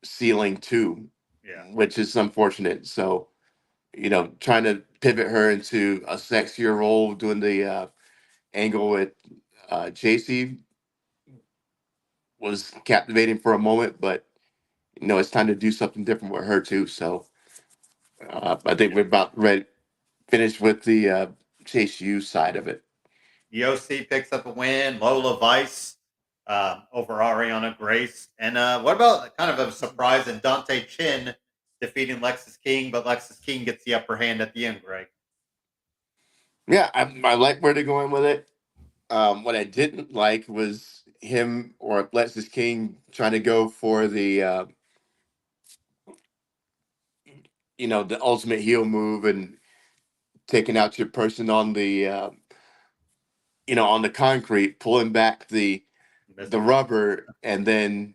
[SPEAKER 2] ceiling too.
[SPEAKER 1] Yeah.
[SPEAKER 2] which is unfortunate. So, trying to pivot her into a sexier role, doing the angle with JC was captivating for a moment, but it's time to do something different with her too. So I think we're about ready, finished with the Chase U side of it.
[SPEAKER 1] The OC picks up a win. Lola Vice over Ariana Grace. And what about kind of a surprise in Dante Chin defeating Lexus King, but Lexus King gets the upper hand at the end, Greg?
[SPEAKER 2] Yeah, I like where they're going with it. What I didn't like was him or Lexus King trying to go for the the ultimate heel move and taking out your person on the on the concrete, pulling back the rubber, and then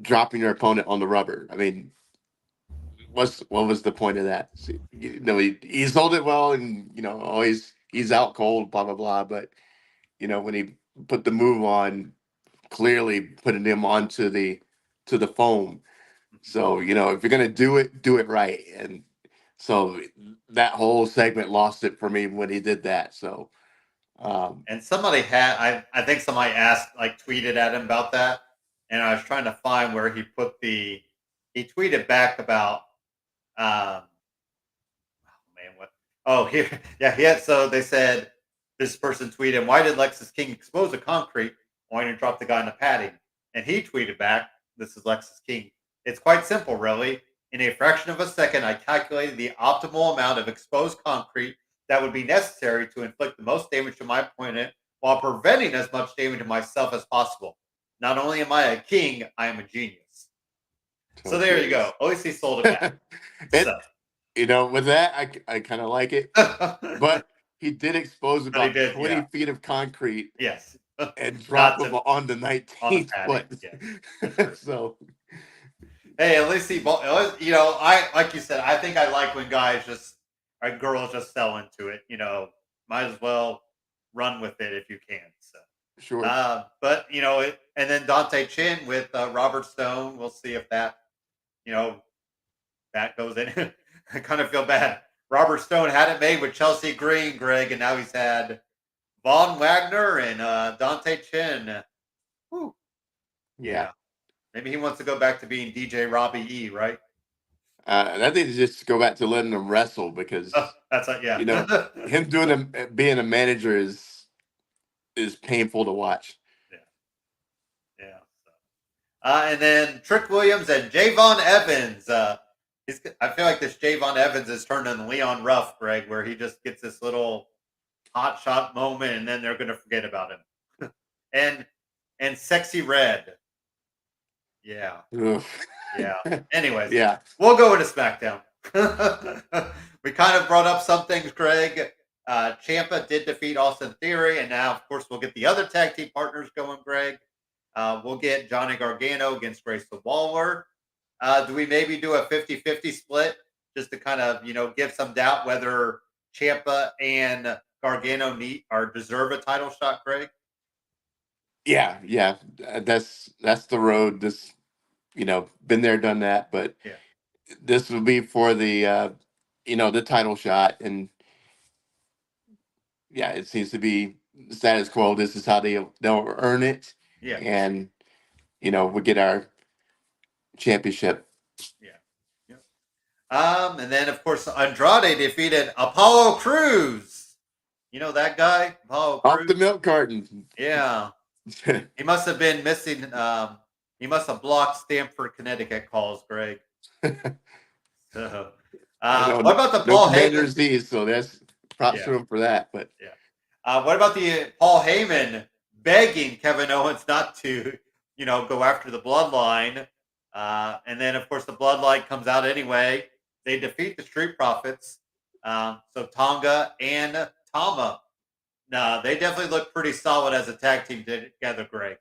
[SPEAKER 2] dropping your opponent on the rubber. I mean, what was the point of that? See, he sold it well, and always he's out cold, blah blah blah. But when he put the move on, clearly putting him onto the foam. So if you're gonna do it right. And so that whole segment lost it for me when he did that. So
[SPEAKER 1] And somebody I think somebody asked, like, tweeted at him about that. And I was trying to find where he put he tweeted back about, oh man, what? Oh, here, yeah, yeah. So they said this person tweeted, "Why did Lexus King expose the concrete? Why didn't he drop the guy in the padding?" And he tweeted back, "This is Lexus King. It's quite simple, really. In a fraction of a second, I calculated the optimal amount of exposed concrete that would be necessary to inflict the most damage to my opponent while preventing as much damage to myself as possible. Not only am I a king, I am a genius." So there you go. At least he sold it back.
[SPEAKER 2] it
[SPEAKER 1] So.
[SPEAKER 2] with that, I kind of like it, but he did expose
[SPEAKER 1] But he
[SPEAKER 2] about
[SPEAKER 1] did,
[SPEAKER 2] 20
[SPEAKER 1] yeah.
[SPEAKER 2] feet of concrete
[SPEAKER 1] Yes.
[SPEAKER 2] and drop
[SPEAKER 1] Not
[SPEAKER 2] him
[SPEAKER 1] to
[SPEAKER 2] on the
[SPEAKER 1] on the
[SPEAKER 2] 19th
[SPEAKER 1] padding.
[SPEAKER 2] foot.
[SPEAKER 1] Yeah, for sure.
[SPEAKER 2] So
[SPEAKER 1] Hey, at least I like you said, I think I like when guys just or girls just sell into it. Might as well run with it if you can. So,
[SPEAKER 2] sure.
[SPEAKER 1] but and then Dante Chin with Robert Stone. We'll see if you know that goes in. I kind of feel bad. Robert Stone had it made with Chelsea Green, Greg, and now he's had Von Wagner and Dante Chin. Whew.
[SPEAKER 2] Yeah.
[SPEAKER 1] Yeah. Maybe he wants to go back to being DJ Robbie E, right?
[SPEAKER 2] And I think just go back to letting them wrestle
[SPEAKER 1] Oh,
[SPEAKER 2] because
[SPEAKER 1] that's like, yeah.
[SPEAKER 2] him being a manager is painful to watch.
[SPEAKER 1] Yeah. Yeah. So. And then Trick Williams and Javon Evans. I feel like this Javon Evans is turned into Leon Ruff, Greg, where he just gets this little hot shot moment and then they're going to forget about him. and Sexy Red. Yeah.
[SPEAKER 2] Ugh.
[SPEAKER 1] Yeah. Anyways,
[SPEAKER 2] Yeah.
[SPEAKER 1] we'll go into SmackDown. We kind of brought up some things, Greg. Ciampa did defeat Austin Theory, and now, of course, we'll get the other tag team partners going, Greg. We'll get Johnny Gargano against Grayson Waller. Do we maybe do a 50-50 split just to kind of, give some doubt whether Ciampa and Gargano need or deserve a title shot, Greg?
[SPEAKER 2] Yeah. That's the road. This, been there, done that. But
[SPEAKER 1] Yeah.
[SPEAKER 2] this will be for the title shot. And yeah, it seems to be status quo. This is how they'll earn it.
[SPEAKER 1] Yeah.
[SPEAKER 2] And, we get our championship.
[SPEAKER 1] Yeah. Yeah. And then of course Andrade defeated Apollo Cruz. You know that guy, Apollo
[SPEAKER 2] Off the
[SPEAKER 1] Cruz.
[SPEAKER 2] milk carton.
[SPEAKER 1] Yeah, he must have been missing. He must have blocked Stamford, Connecticut calls, Greg. So,
[SPEAKER 2] I know
[SPEAKER 1] what about the
[SPEAKER 2] no
[SPEAKER 1] Paul
[SPEAKER 2] commander
[SPEAKER 1] Heyman?
[SPEAKER 2] disease, so that's props
[SPEAKER 1] Yeah,
[SPEAKER 2] to him for that. But
[SPEAKER 1] yeah. What about the Paul Heyman begging Kevin Owens not to, go after the Bloodline? And then, of course, the Bloodline comes out anyway. They defeat the Street Profits. So Tonga and Tama. No, they definitely look pretty solid as a tag team together, Greg.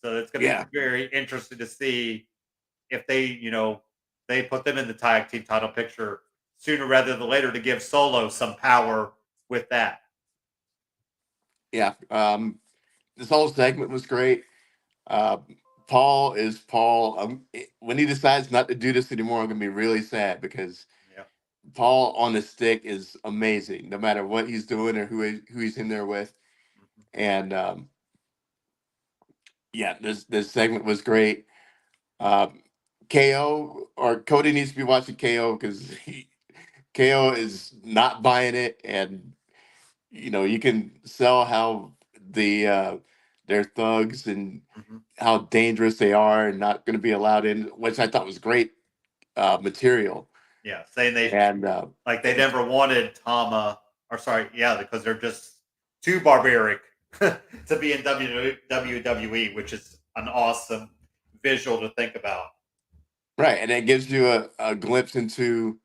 [SPEAKER 1] So it's going to
[SPEAKER 2] yeah,
[SPEAKER 1] be very interesting to see if they put them in the tag team title picture sooner rather than later to give Solo some power with that.
[SPEAKER 2] yeah. This whole segment was great. Paul is Paul. When he decides not to do this anymore, I'm gonna be really sad because
[SPEAKER 1] Yeah.
[SPEAKER 2] Paul on the stick is amazing, no matter what he's doing or who he's in there with.
[SPEAKER 1] Mhm.
[SPEAKER 2] And yeah, this segment was great. Um, KO or Cody needs to be watching KO because KO is not buying it, and you can sell how they're thugs and
[SPEAKER 1] Mhm.
[SPEAKER 2] how dangerous they are and not going to be allowed in, which I thought was great material.
[SPEAKER 1] Yeah, saying they
[SPEAKER 2] And
[SPEAKER 1] like they never wanted Tama, or sorry, yeah, because they're just too barbaric to be in WWE, which is an awesome visual to think about.
[SPEAKER 2] right, and it gives you a glimpse into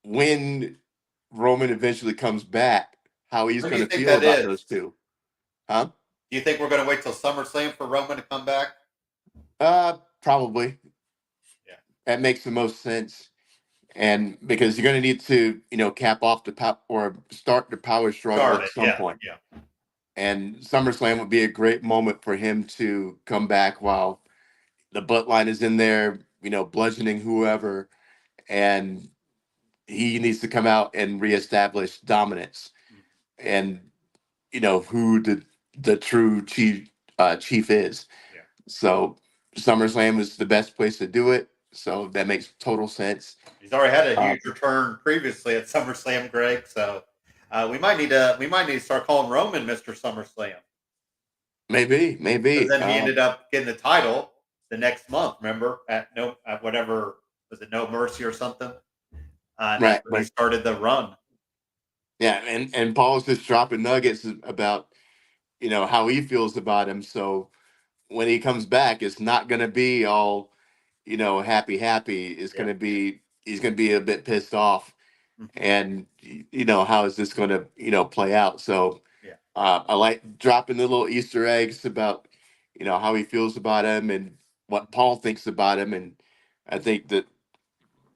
[SPEAKER 2] when Roman eventually comes back, how he's
[SPEAKER 1] When do
[SPEAKER 2] going
[SPEAKER 1] you
[SPEAKER 2] to
[SPEAKER 1] think
[SPEAKER 2] feel
[SPEAKER 1] that
[SPEAKER 2] about
[SPEAKER 1] is?
[SPEAKER 2] those two. Huh?
[SPEAKER 1] Do you think we're going to wait till SummerSlam for Roman to come back?
[SPEAKER 2] Probably.
[SPEAKER 1] Yeah,
[SPEAKER 2] That makes the most sense. And because you're going to need to, cap off or start the power struggle
[SPEAKER 1] start
[SPEAKER 2] at
[SPEAKER 1] it.
[SPEAKER 2] some
[SPEAKER 1] Yeah,
[SPEAKER 2] point.
[SPEAKER 1] yeah.
[SPEAKER 2] And SummerSlam would be a great moment for him to come back while the bloodline is in there, bludgeoning whoever, and he needs to come out and reestablish dominance
[SPEAKER 1] Mhm.
[SPEAKER 2] and who the true chief is.
[SPEAKER 1] Yeah.
[SPEAKER 2] So SummerSlam is the best place to do it. So that makes total sense.
[SPEAKER 1] He's already had a
[SPEAKER 2] Uh,
[SPEAKER 1] huge return previously at SummerSlam, Greg. So we might need to start calling Roman Mister SummerSlam, because
[SPEAKER 2] maybe.
[SPEAKER 1] then he ended up getting the title the next month. Remember at whatever, was it, No Mercy or something? And that's
[SPEAKER 2] Right,
[SPEAKER 1] when he
[SPEAKER 2] right.
[SPEAKER 1] started the run.
[SPEAKER 2] Yeah, and Paul's just dropping nuggets about how he feels about him. So when he comes back, it's not going to be all happy. It's
[SPEAKER 1] Yeah.
[SPEAKER 2] going to be he's going to be a bit pissed off,
[SPEAKER 1] Mhm.
[SPEAKER 2] and how is this going to play out? So
[SPEAKER 1] Yeah.
[SPEAKER 2] I like dropping the little Easter eggs about how he feels about him and what
[SPEAKER 1] Mhm.
[SPEAKER 2] Paul thinks about him, and I think that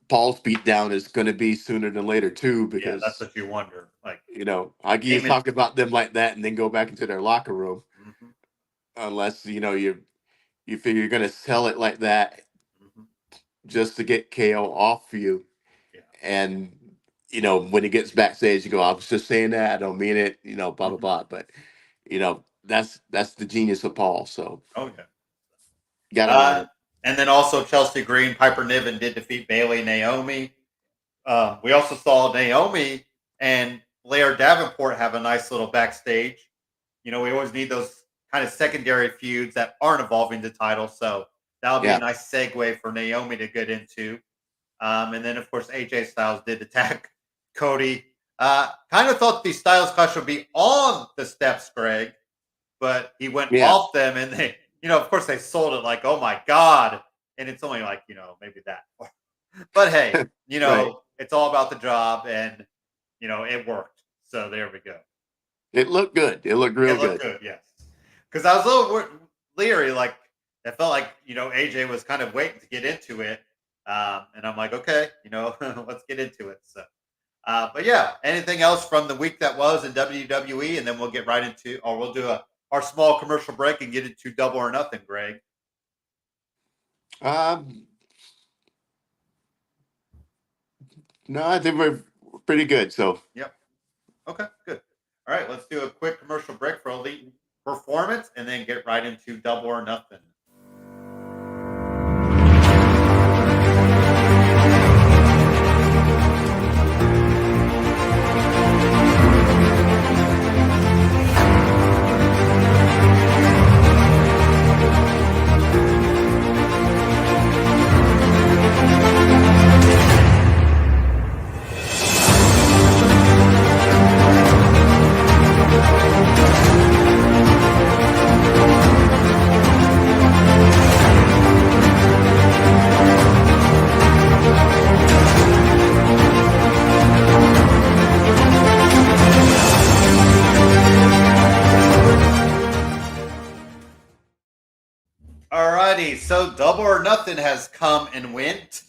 [SPEAKER 2] Paul's beatdown is going to be sooner than later too,
[SPEAKER 1] Yeah, that's
[SPEAKER 2] because
[SPEAKER 1] what you wonder. Like
[SPEAKER 2] how can you
[SPEAKER 1] Damon.
[SPEAKER 2] talk about them like that and then go back into their locker room
[SPEAKER 1] Mhm.
[SPEAKER 2] unless you figure you're going to sell it like that
[SPEAKER 1] Mhm.
[SPEAKER 2] just to get KO off you.
[SPEAKER 1] Yeah.
[SPEAKER 2] And when he gets backstage, you go, "I was just saying that. I don't mean it." Blah blah
[SPEAKER 1] Mhm.
[SPEAKER 2] blah. But that's the genius of Paul. So
[SPEAKER 1] Oh yeah.
[SPEAKER 2] gotta love
[SPEAKER 1] Uh,
[SPEAKER 2] it.
[SPEAKER 1] and then also Chelsea Green, Piper Niven did defeat Bailey and Naomi. We also saw Naomi and Blair Davenport have a nice little backstage. We always need those kind of secondary feuds that aren't involving the title. So that'll be a
[SPEAKER 2] Yeah,
[SPEAKER 1] nice segue for Naomi to get into. And then, of course, AJ Styles did attack Cody. Kind of thought the Styles Clash would be on the steps, Greg, but he went
[SPEAKER 2] yeah,
[SPEAKER 1] off them, and of course, they sold it like, oh my God. And it's only like, maybe that. But hey,
[SPEAKER 2] right.
[SPEAKER 1] it's all about the job, and, it worked. So there we go.
[SPEAKER 2] It looked good. It looked real
[SPEAKER 1] It looked
[SPEAKER 2] good.
[SPEAKER 1] good, yes. Because I was a little leery, like, it felt like, AJ was kind of waiting to get into it. And I'm like, okay, let's get into it. So, but yeah, anything else from the week that was in WWE, and then we'll get right into, or we'll do our small commercial break and get into Double or Nothing, Greg.
[SPEAKER 2] Um, no, I think we're pretty good. So
[SPEAKER 1] Yep. Okay, good. All right, let's do a quick commercial break for Elite Performance, and then get right into Double or Nothing. Alrighty, so Double or Nothing has come and went.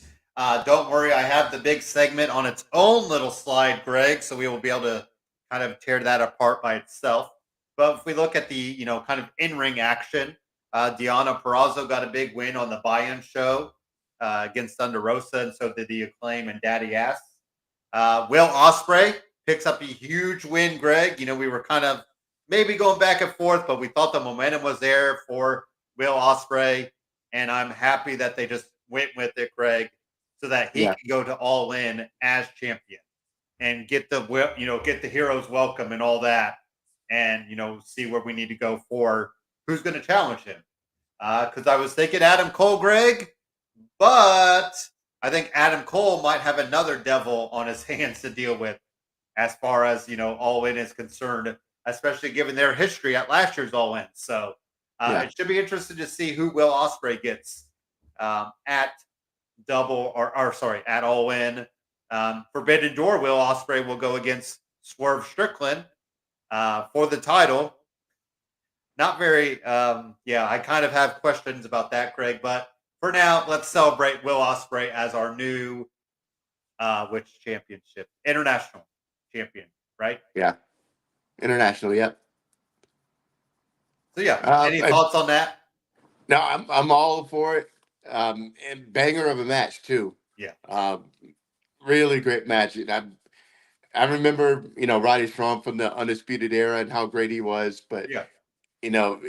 [SPEAKER 1] Don't worry, I have the big segment on its own little slide, Greg, so we will be able to kind of tear that apart by itself. But if we look at the kind of in ring action, Deanna Perrazzo got a big win on the buy-in show against Thunder Rosa, and so did the Acclaim and Daddy Ass. Will Ospreay picks up a huge win, Greg. We were kind of maybe going back and forth, but we thought the momentum was there for Will Ospreay, and I'm happy that they just went with it, Greg, so that he
[SPEAKER 2] Yeah.
[SPEAKER 1] can go to All In as champion and get the heroes welcome and all that, and see where we need to go for who's going to challenge him. Because I was thinking Adam Cole, Greg, but I think Adam Cole might have another devil on his hands to deal with as far as All In is concerned, especially given their history at last year's All In. So
[SPEAKER 2] Yeah.
[SPEAKER 1] it should be interesting to see who Will Ospreay gets at at All In. Forbidden Door, Will Ospreay will go against Swerve Strickland for the title. Not very, I kind of have questions about that, Craig. But for now, let's celebrate Will Ospreay as our new which championship? International champion, right?
[SPEAKER 2] Yeah. International. Yep.
[SPEAKER 1] So yeah, any
[SPEAKER 2] I,
[SPEAKER 1] thoughts on that?
[SPEAKER 2] no, I'm all for it. And banger of a match too.
[SPEAKER 1] Yeah,
[SPEAKER 2] Really great match. And I remember, Roddy Strong from the Undisputed Era and how great he was, but
[SPEAKER 1] yeah,
[SPEAKER 2] you know,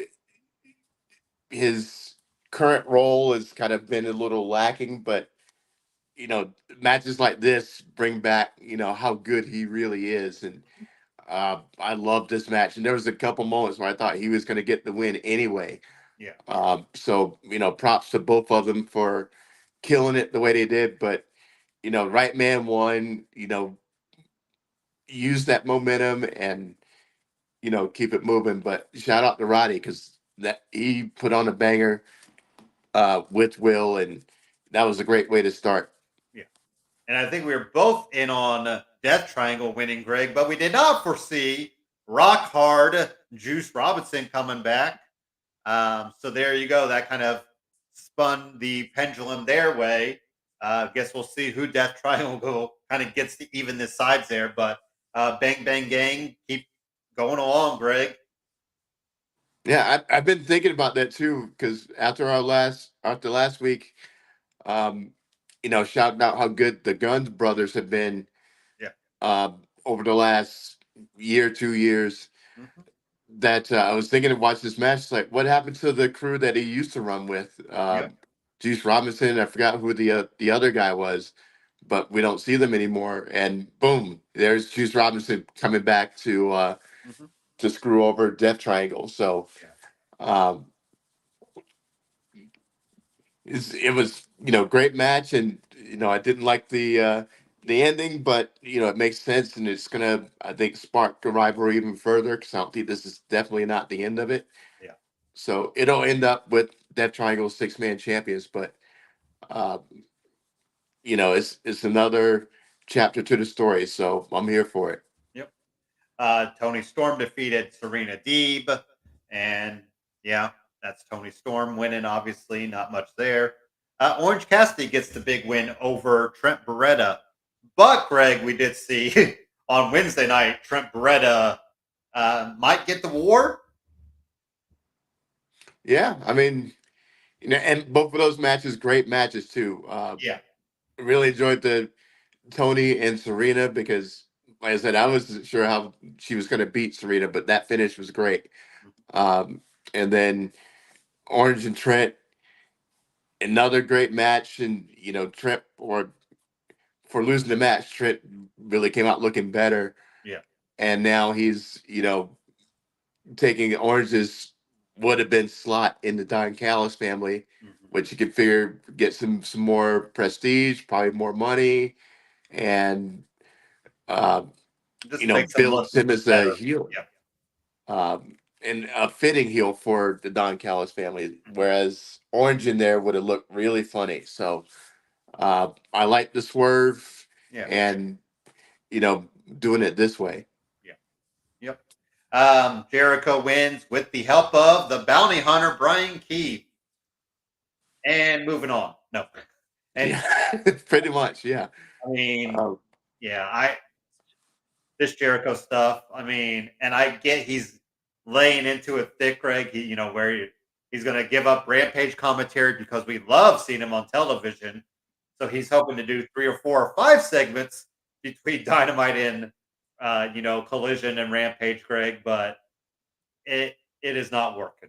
[SPEAKER 2] his current role has kind of been a little lacking, but matches like this bring back, how good he really is. And I love this match. And there was a couple moments where I thought he was going to get the win anyway.
[SPEAKER 1] yeah.
[SPEAKER 2] So, props to both of them for killing it the way they did. But, right man won, use that momentum and, keep it moving. But shout out to Roddy because that he put on a banger with Will, and that was a great way to start.
[SPEAKER 1] Yeah. And I think we were both in on Death Triangle winning, Greg, but we did not foresee Rock Hard Juice Robinson coming back. So there you go. That kind of spun the pendulum their way. Guess we'll see who Death Triangle kind of gets to even the sides there. But Bang Bang Gang, keep going along, Greg.
[SPEAKER 2] Yeah, I've been thinking about that too because after last week, um, shouting out how good the Guns brothers have been
[SPEAKER 1] Yeah.
[SPEAKER 2] over the last year, 2 years.
[SPEAKER 1] Hmm.
[SPEAKER 2] That I was thinking to watch this match. Like, what happened to the crew that he used to run with?
[SPEAKER 1] Yeah.
[SPEAKER 2] Juice Robinson. I forgot who the other guy was, but we don't see them anymore. And boom, there's Juice Robinson coming back
[SPEAKER 1] Hmm.
[SPEAKER 2] to screw over Death Triangle. So.
[SPEAKER 1] Yeah.
[SPEAKER 2] Um, it was great match, and I didn't like the ending, but it makes sense, and it's gonna, I think, spark the rivalry even further because I don't think this is definitely not the end of it.
[SPEAKER 1] Yeah.
[SPEAKER 2] So it'll end up with Death Triangle 6-man champions, but uh, it's another chapter to the story, so I'm here for it.
[SPEAKER 1] Yep. Tony Storm defeated Serena Deeb, and yeah, that's Tony Storm winning. Obviously, not much there. Orange Cassidy gets the big win over Trent Beretta, but Greg, we did see on Wednesday night Trent Beretta might get the war.
[SPEAKER 2] Yeah, I mean, and both of those matches, great matches too.
[SPEAKER 1] Yeah,
[SPEAKER 2] Really enjoyed the Tony and Serena because, like I said, I wasn't sure how she was going to beat Serena, but that finish was great. Um, and then Orange and Trent, another great match. And, Trent, or for losing the match, Trent really came out looking better.
[SPEAKER 1] yeah,
[SPEAKER 2] And now he's, taking Orange's would have been slot in the Don Callis family,
[SPEAKER 1] hmm,
[SPEAKER 2] which you could figure get some more prestige, probably more money, and uh,
[SPEAKER 1] just makes them look
[SPEAKER 2] builds him as a
[SPEAKER 1] better.
[SPEAKER 2] heel,
[SPEAKER 1] Yeah,
[SPEAKER 2] and a fitting heel for the Don Callis family.
[SPEAKER 1] hmm,
[SPEAKER 2] Whereas Orange in there would have looked really funny. So I like the swerve
[SPEAKER 1] yeah,
[SPEAKER 2] and doing it this way.
[SPEAKER 1] yeah, yep. Jericho wins with the help of the bounty hunter Brian Keith. And moving on. No. And
[SPEAKER 2] Yeah, pretty much. Yeah.
[SPEAKER 1] I mean,
[SPEAKER 2] Um,
[SPEAKER 1] yeah, this Jericho stuff. I mean, and I get he's laying into it thick, Greg. He He's going to give up Rampage commentary because we love seeing him on television. So he's hoping to do 3 or 4 or 5 segments between Dynamite and Collision and Rampage, Greg, but it is not working.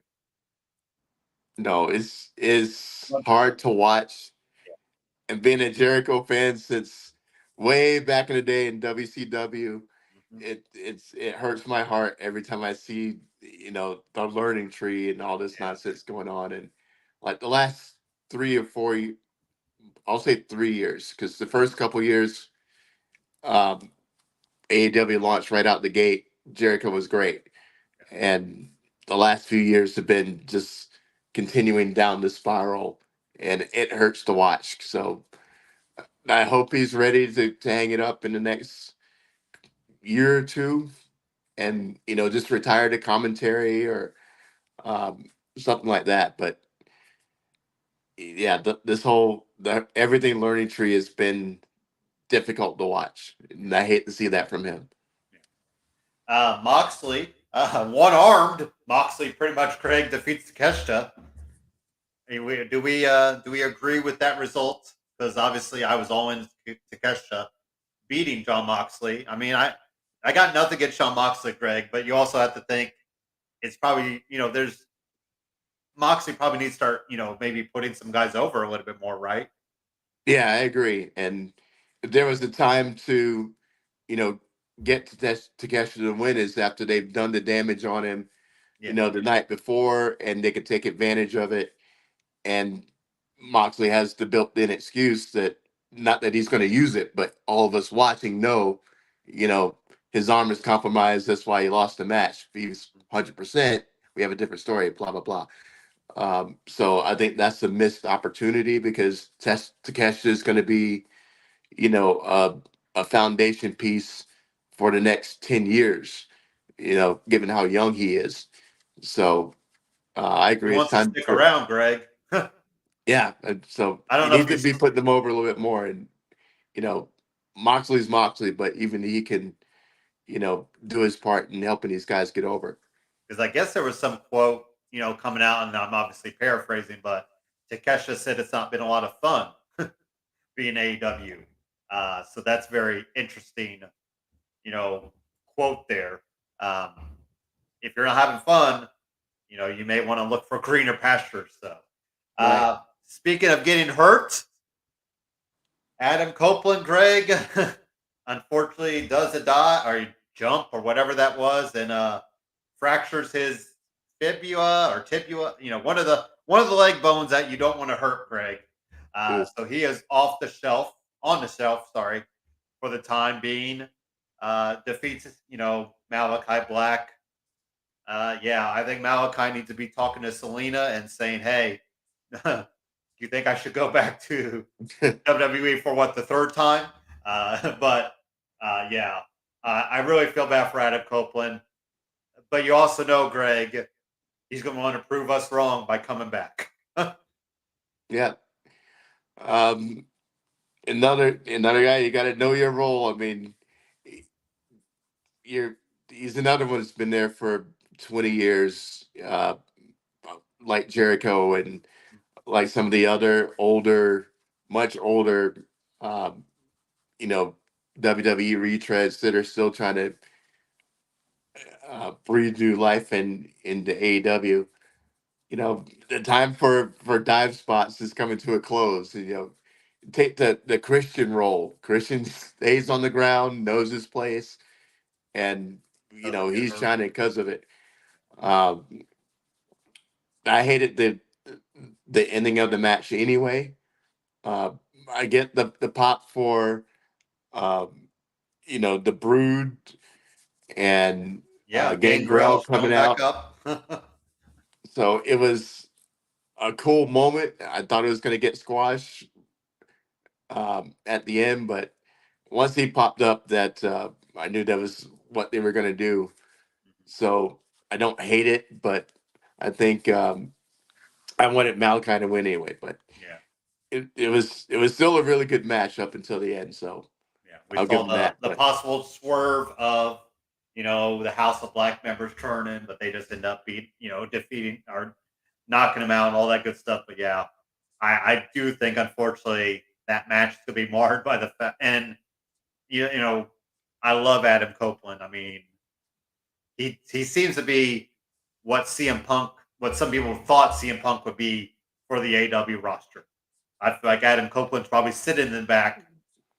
[SPEAKER 2] No, it's hard to watch. And being a Jericho fan since way back in the day in WCW,
[SPEAKER 1] Mhm.
[SPEAKER 2] it hurts my heart every time I see the learning tree and all this
[SPEAKER 1] Yeah.
[SPEAKER 2] nonsense going on. And like the last 3 or 4, I'll say 3 years, because the first couple years, um, AEW launched right out the gate. Jericho was great, and the last few years have been just continuing down the spiral, and it hurts to watch. So I hope he's ready to hang it up in the next year or two, and just retire to commentary or something like that. But yeah, everything learning tree has been difficult to watch, and I hate to see that from him.
[SPEAKER 1] Moxley, one-armed Moxley, pretty much. Craig defeats Takeshita. Do we agree with that result? Because obviously, I was all in Takeshita beating John Moxley. I mean, I got nothing against John Moxley, Greg, but you also have to think it's probably there's Moxley probably needs to start maybe putting some guys over a little bit more, right?
[SPEAKER 2] Yeah, I agree. And if there was a time to, you know, get to catch the win is after they've done the damage on him,
[SPEAKER 1] Yeah.
[SPEAKER 2] the night before, and they could take advantage of it. And Moxley has the built-in excuse that not that he's going to use it, but all of us watching know, you know, his arm is compromised. That's why he lost the match. If he was 100%, we have a different story. Blah blah blah. So I think that's a missed opportunity because Takeshi is going to be, a foundation piece for the next 10 years, given how young he is. So I
[SPEAKER 1] He
[SPEAKER 2] agree. It's
[SPEAKER 1] wants to
[SPEAKER 2] time
[SPEAKER 1] stick
[SPEAKER 2] for,
[SPEAKER 1] around, Greg. I
[SPEAKER 2] yeah. And so
[SPEAKER 1] don't
[SPEAKER 2] he
[SPEAKER 1] know if
[SPEAKER 2] needs to
[SPEAKER 1] he's
[SPEAKER 2] be putting them over a little bit more. And, you know, Moxley's Moxley, but even he can, do his part in helping these guys get over.
[SPEAKER 1] because I guess there was some quote coming out, and I'm obviously paraphrasing, but Takesha said it's not been a lot of fun being AEW. So that's very interesting, you know, quote there. Um, if you're not having fun, you may want to look for greener pastures. So,
[SPEAKER 2] Right.
[SPEAKER 1] speaking of getting hurt, Adam Copeland, Greg, unfortunately does a die or jump or whatever that was, and fractures his fibula or tibia. One of the leg bones that you don't want to hurt, Greg.
[SPEAKER 2] Ooh.
[SPEAKER 1] So he is on the shelf. Sorry, for the time being. Defeats Malachi Black. Yeah, I think Malachi needs to be talking to Selena and saying, "Hey, do you think I should go back to WWE for what, the third time?" But yeah, I really feel bad for Adam Copeland. But you also know, Greg, he's going to want to prove us wrong by coming back.
[SPEAKER 2] Yeah. Um, another guy, you got to know your role. I mean, you're he's another one that's been there for 20 years, like Jericho and like some of the other much older, um, you know, WWE retreads that are still trying to breathe new life into AEW. The time for dive spots is coming to a close. Take the Christian role. Christian stays on the ground, knows his place, and
[SPEAKER 1] Doesn't get
[SPEAKER 2] he's
[SPEAKER 1] hurt.
[SPEAKER 2] shining because of it. Um, I hated the ending of the match anyway. Uh, I get the pop for um, the Brood and
[SPEAKER 1] Yeah, Gangrel
[SPEAKER 2] Gangrel
[SPEAKER 1] showing
[SPEAKER 2] coming
[SPEAKER 1] back
[SPEAKER 2] out.
[SPEAKER 1] up.
[SPEAKER 2] So it was a cool moment. I thought it was going to get squashed at the end, but once he popped up, that I knew that was what they were going to do. So I don't hate it, but I think I wanted Malachi to win anyway. But
[SPEAKER 1] Yeah,
[SPEAKER 2] it was still a really good match up until the end. So
[SPEAKER 1] yeah. We
[SPEAKER 2] I'll give
[SPEAKER 1] saw
[SPEAKER 2] him
[SPEAKER 1] the
[SPEAKER 2] that.
[SPEAKER 1] the
[SPEAKER 2] But
[SPEAKER 1] possible swerve of the House of Black members turning, but they just end up defeating or knocking him out and all that good stuff. But yeah, I do think unfortunately that match is going to be marred by the fact. And you know, I love Adam Copeland. I mean, he seems to be what CM Punk, what some people thought CM Punk would be for the AW roster. I feel like Adam Copeland's probably sitting in the back,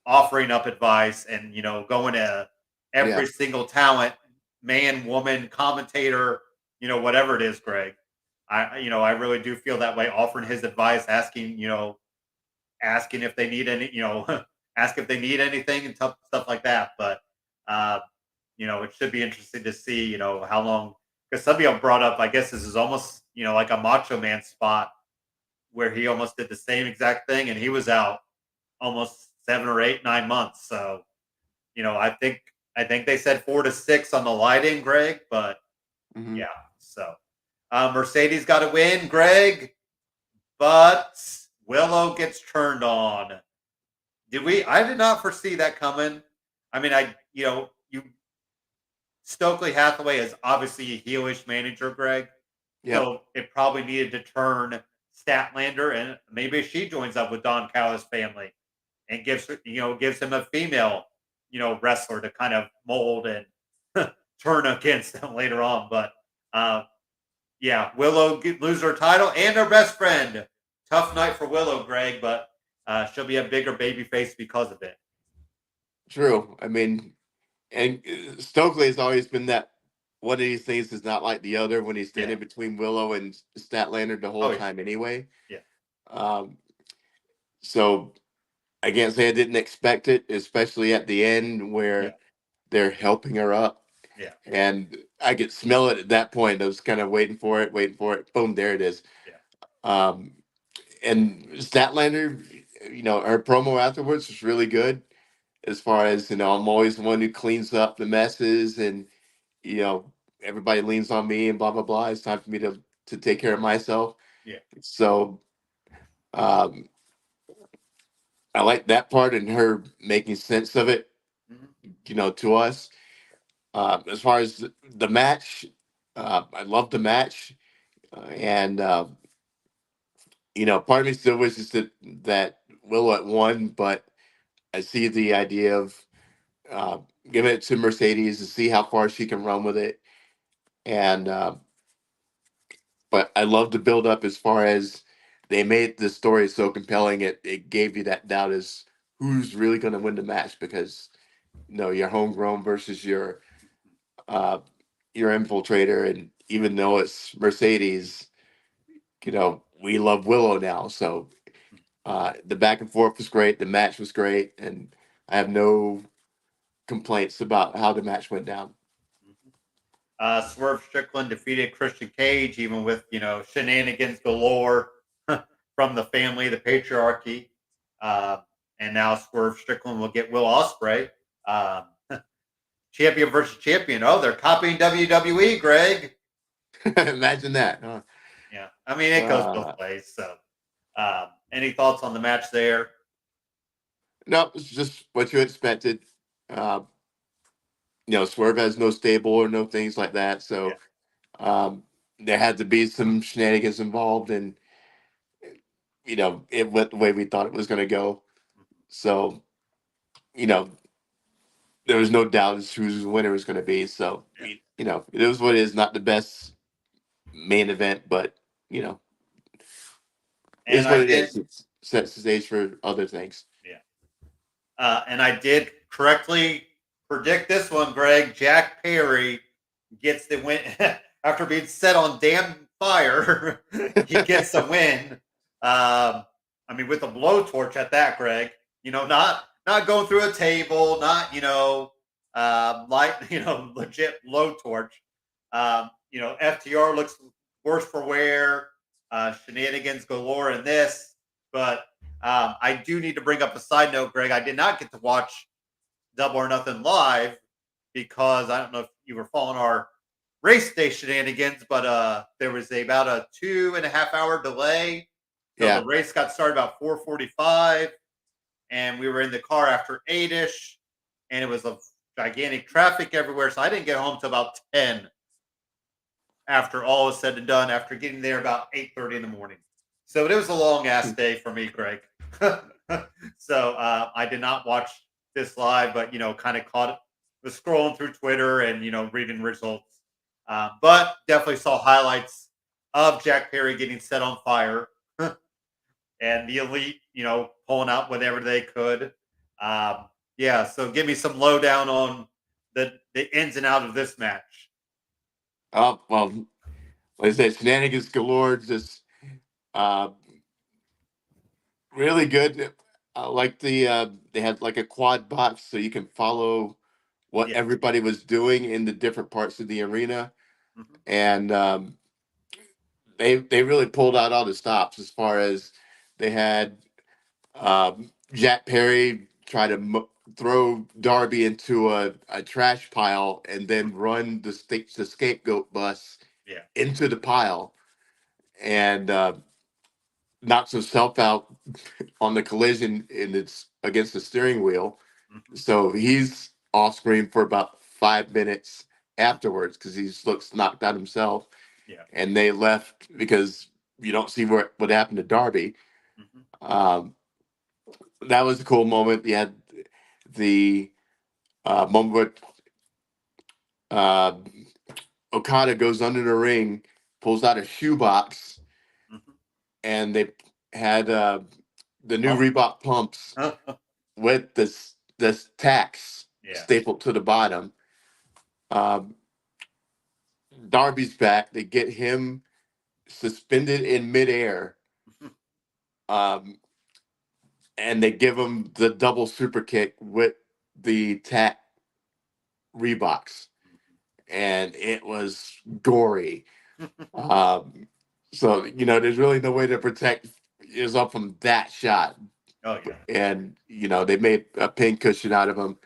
[SPEAKER 1] offering up advice, and going to
[SPEAKER 2] Yeah.
[SPEAKER 1] every single talent, man, woman, commentator, whatever it is, Greg. I really do feel that way, offering his advice, asking if they need any, ask if they need anything and stuff like that. But uh, it should be interesting to see, how long, because some people brought up, I guess this is almost, like a Macho Man spot where he almost did the same exact thing and he was out almost 7 or 8, 9 months. So, I think they said 4 to 6 on the lighting, Greg, but
[SPEAKER 2] Hmm.
[SPEAKER 1] yeah. So Mercedes got a win, Greg, but Willow gets turned on. I did not foresee that coming. I mean, you Stokely Hathaway is obviously a heelish manager, Greg.
[SPEAKER 2] Yep.
[SPEAKER 1] So it probably needed to turn Statlander, and maybe she joins up with Don Callis' family and gives him a female, wrestler to kind of mold and turn against him later on. But uh, yeah, Willow lose her title and her best friend. Tough night for Willow, Greg, but she'll be a bigger baby face because of it.
[SPEAKER 2] True. I mean, and Stokely has always been that one of these things is not like the other when he's
[SPEAKER 1] Yeah.
[SPEAKER 2] standing between Willow and Statlander the whole
[SPEAKER 1] Oh yeah.
[SPEAKER 2] time anyway.
[SPEAKER 1] Yeah.
[SPEAKER 2] Um, so I can't say I didn't expect it, especially at the end
[SPEAKER 1] Yeah.
[SPEAKER 2] where they're helping her up.
[SPEAKER 1] Yeah.
[SPEAKER 2] And I could smell it at that point. I was kind of waiting for it, waiting for it. Boom, there it is.
[SPEAKER 1] Yeah.
[SPEAKER 2] Um, and Statlander, her promo afterwards was really good. As far as I'm always the one who cleans up the messes, and you know, everybody leans on me, and blah blah blah. It's time for me to take care of myself.
[SPEAKER 1] Yeah.
[SPEAKER 2] So um, I like that part and her making sense of it,
[SPEAKER 1] Mhm.
[SPEAKER 2] to us. As far as the match, I love the match, and part of me still wishes that Willow had won, but I see the idea of uh, giving it to Mercedes to see how far she can run with it, and but I love the build up as far as they made the story so compelling. It gave you that doubt as who's really going to win the match because your homegrown versus uh, your infiltrator, and even though it's Mercedes, we love Willow now. So the back and forth was great. The match was great, and I have no complaints about how the match went down.
[SPEAKER 1] Mhm. Swerve Strickland defeated Christian Cage, even with shenanigans galore from the family, the patriarchy, uh, and now Swerve Strickland will get Will Ospreay, um, champion versus champion. Oh, they're copying WWE, Greg.
[SPEAKER 2] Imagine that. Huh?
[SPEAKER 1] Yeah, I mean it goes both
[SPEAKER 2] Uh,
[SPEAKER 1] ways. So, any thoughts on the match there?
[SPEAKER 2] no, it's just what you expected. Uh, Swerve has no stable or no things like that,
[SPEAKER 1] Yeah,
[SPEAKER 2] so there had to be some shenanigans involved, and it went the way we thought it was going to go. So you know, there was no doubt as to who the winner was going to be. So
[SPEAKER 1] yeah.
[SPEAKER 2] it was what it is. Not the best main event, but you know, it
[SPEAKER 1] And
[SPEAKER 2] is what
[SPEAKER 1] I
[SPEAKER 2] it
[SPEAKER 1] did,
[SPEAKER 2] is. It sets the stage for other things.
[SPEAKER 1] yeah. And I did correctly predict this one, Greg. Jack Perry gets the win after being set on damn fire. He gets the win. I mean, with a blowtorch at that, Greg. Not going through a table, not like legit blowtorch. FTR looks worse for wear. Shenanigans galore in this, but I do need to bring up a side note, Greg. I did not get to watch Double or Nothing live because I don't know if you were following our race day shenanigans, but there was about a 2.5 hour delay. So the
[SPEAKER 2] Yeah,
[SPEAKER 1] race got started about 4:45, and we were in the car after 8ish, and it was a gigantic traffic everywhere. So I didn't get home till about 10. after all is said and done, after getting there about 8:30 in the morning. So it was a long ass day for me, Greg. So I did not watch this live, but kind of caught it, was scrolling through Twitter and reading results. But definitely saw highlights of Jack Perry getting set on fire and the elite, pulling out whatever they could. Yeah, so give me some lowdown on the ins and out of this match.
[SPEAKER 2] Oh, well, like I said, shenanigans galore. Just uh, really good. Like they had like a quad box so you can follow what
[SPEAKER 1] Yeah.
[SPEAKER 2] everybody was doing in the different parts of the arena,
[SPEAKER 1] Mhm.
[SPEAKER 2] and they really pulled out all the stops as far as they had Jack Perry try to throw Darby into a trash pile and then run the scapegoat bus
[SPEAKER 1] Yeah.
[SPEAKER 2] into the pile and knocks himself out on the collision and it's against the steering wheel.
[SPEAKER 1] Mhm.
[SPEAKER 2] So he's off screen for about 5 minutes afterwards because he looks knocked out himself.
[SPEAKER 1] Yeah.
[SPEAKER 2] And they left because you don't see what happened to Darby.
[SPEAKER 1] Mhm.
[SPEAKER 2] Um, that was a cool moment. You had the moment where uh, Okada goes under the ring, pulls out a shoebox,
[SPEAKER 1] Mhm.
[SPEAKER 2] and they had the new
[SPEAKER 1] Pump.
[SPEAKER 2] Reebok pumps with this tacks
[SPEAKER 1] Yeah.
[SPEAKER 2] stapled to the bottom. Um, Darby's back. They get him suspended in midair, um, and they give him the double super kick with the tack Reeboks, and it was gory. Um, so there's really no way to protect yourself from that shot,
[SPEAKER 1] Oh yeah.
[SPEAKER 2] and they made a pin cushion out of him,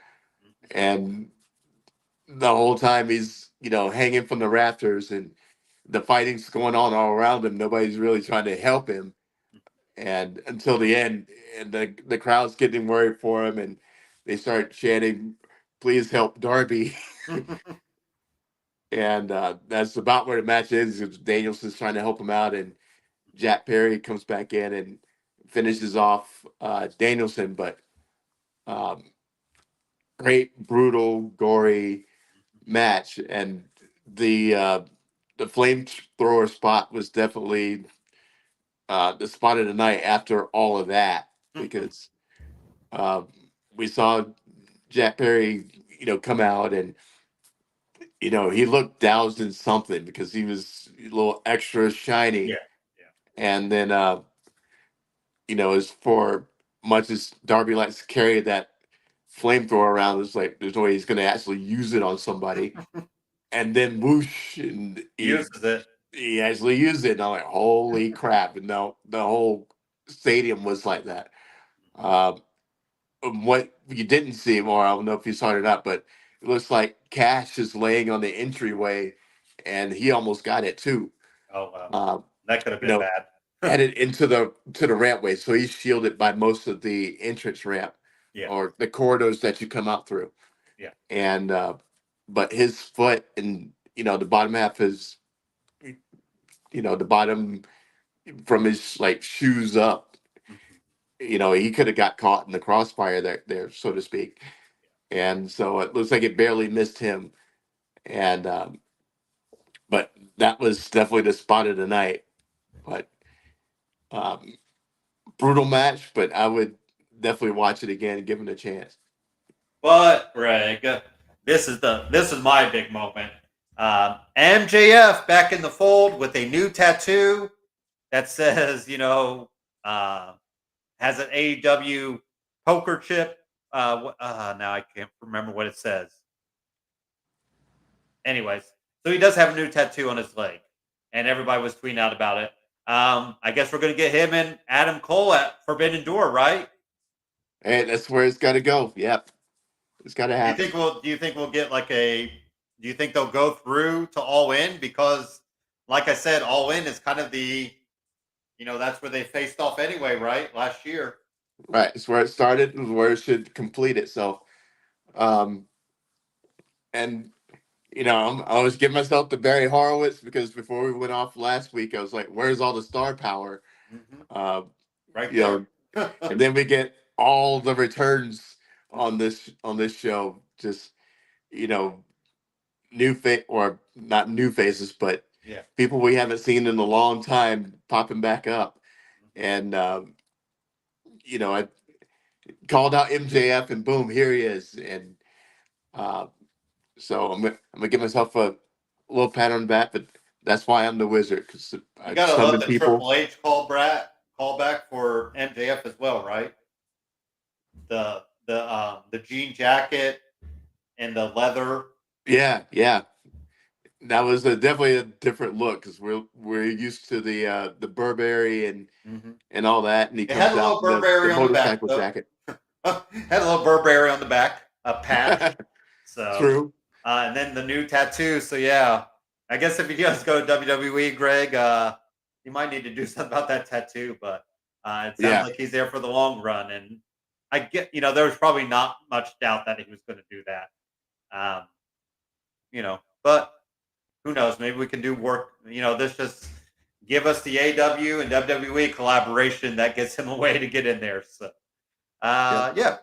[SPEAKER 1] Mhm.
[SPEAKER 2] and the whole time he's hanging from the rafters, and the fighting's going on all around him. Nobody's really trying to help him, and until the end, and the crowd's getting worried for him, and they start chanting, "Please help Darby." And that's about where the match is. Danielson's trying to help him out, and Jack Perry comes back in and finishes off Danielson. But um, great, brutal, gory match, and the flamethrower spot was definitely the spot of the night after all of that because um, we saw Jack Perry, come out and he looked doused in something because he was a little extra
[SPEAKER 1] Yeah.
[SPEAKER 2] shiny.
[SPEAKER 1] Yeah.
[SPEAKER 2] And then, as for much as Darby likes to carry that flamethrower around, it's like there's no way he's going to actually use it on somebody. And then whoosh, and
[SPEAKER 1] He uses it.
[SPEAKER 2] he actually used it. And I'm like, holy crap! And the whole stadium was like that. Um, what you didn't see, or I don't know if you saw it or not, but it looks like Cash is laying on the entryway, and he almost got it too.
[SPEAKER 1] Oh wow.
[SPEAKER 2] Um,
[SPEAKER 1] That could have
[SPEAKER 2] you
[SPEAKER 1] been
[SPEAKER 2] know,
[SPEAKER 1] bad.
[SPEAKER 2] headed into the rampway, so he's shielded by most of the entrance ramp
[SPEAKER 1] Yeah.
[SPEAKER 2] or the corridors that you come out through.
[SPEAKER 1] Yeah.
[SPEAKER 2] And but his foot and the bottom half is the bottom from his like shoes up.
[SPEAKER 1] Mhm.
[SPEAKER 2] He could have got caught in the crossfire there, so to speak. And so it looks like it barely missed him. And but that was definitely the spot of the night. But um, brutal match, but I would definitely watch it again and give him a chance.
[SPEAKER 1] But Greg, this is my big moment. MJF back in the fold with a new tattoo that says, uh, has an AEW poker chip. Now I can't remember what it says. Anyways, so he does have a new tattoo on his leg, and everybody was tweeting out about it. I guess we're gonna get him and Adam Cole at Forbidden Door, right?
[SPEAKER 2] And that's where it's got to go. Yep, it's got to happen.
[SPEAKER 1] Do you think we'll get like a? Do you think they'll go through to All In because, like I said, All In is kind of the, that's where they faced off anyway, right? Last year.
[SPEAKER 2] Right, it's where it started and where it should complete itself. Um, and I was giving myself to Barry Horowitz because before we went off last week, I was like, "Where's all the star power?"
[SPEAKER 1] Hmm.
[SPEAKER 2] Uh,
[SPEAKER 1] Right
[SPEAKER 2] you know,
[SPEAKER 1] there.
[SPEAKER 2] and then we get all the returns on this show. Just you know, new face or not new faces, but
[SPEAKER 1] Yeah.
[SPEAKER 2] people we haven't seen in a long time popping back up. And I called out MJF, and boom, here he is. And uh, so I'm gonna give myself a little pat on the back, but that's why I'm the wizard because
[SPEAKER 1] You
[SPEAKER 2] I
[SPEAKER 1] gotta love
[SPEAKER 2] summon
[SPEAKER 1] the
[SPEAKER 2] people.
[SPEAKER 1] Triple H callback for MJF as well, right? The jean jacket and the leather.
[SPEAKER 2] Yeah, yeah. That was definitely a different look because we're used to the Burberry
[SPEAKER 1] Hmm.
[SPEAKER 2] and all that, and he
[SPEAKER 1] It had
[SPEAKER 2] comes
[SPEAKER 1] a
[SPEAKER 2] out
[SPEAKER 1] little
[SPEAKER 2] in the
[SPEAKER 1] Burberry on the back
[SPEAKER 2] motorcycle
[SPEAKER 1] though.
[SPEAKER 2] jacket.
[SPEAKER 1] Had a little Burberry on the back, a patch. So,
[SPEAKER 2] True.
[SPEAKER 1] and then the new tattoo. So yeah, I guess if you guys go to WWE, Greg, you might need to do something about that tattoo. But it sounds
[SPEAKER 2] Yeah.
[SPEAKER 1] like he's there for the long run, and I get, there was probably not much doubt that he was going to do that. Um, but who knows? Maybe we can do work. This just give us the AW and WWE collaboration that gets him a way to get in there. So,
[SPEAKER 2] Yep.
[SPEAKER 1] yeah.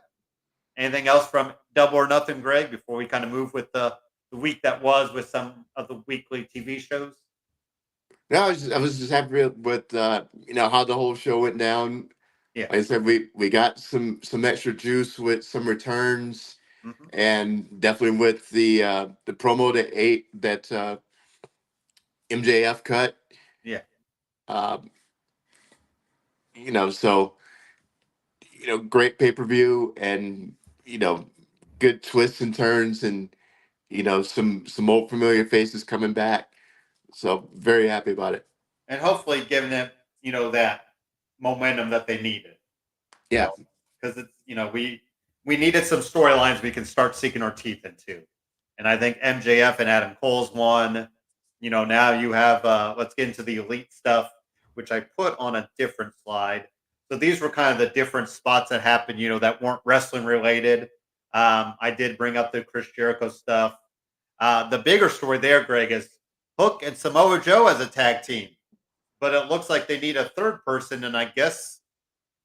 [SPEAKER 1] Anything else from Double or Nothing, Greg? Before we kind of move with the week that was with some of the weekly TV shows.
[SPEAKER 2] No, I was just happy with how the whole show went down.
[SPEAKER 1] Yeah.
[SPEAKER 2] Like I said, we got some extra juice with some returns,
[SPEAKER 1] Hmm.
[SPEAKER 2] and definitely with the promo that MJF cut.
[SPEAKER 1] Yeah.
[SPEAKER 2] Um, so great pay per view, and good twists and turns, and some old familiar faces coming back. So very happy about it.
[SPEAKER 1] And hopefully giving them that momentum that they needed.
[SPEAKER 2] Yeah,
[SPEAKER 1] Because it's we needed some storylines we can start sinking our teeth into. And I think MJF and Adam Cole's one. Now you have let's get into the elite stuff, which I put on a different slide. So these were kind of the different spots that happened, that weren't wrestling related. I did bring up the Chris Jericho stuff. The bigger story there, Greg, is Hook and Samoa Joe as a tag team. But it looks like they need a third person, and I guess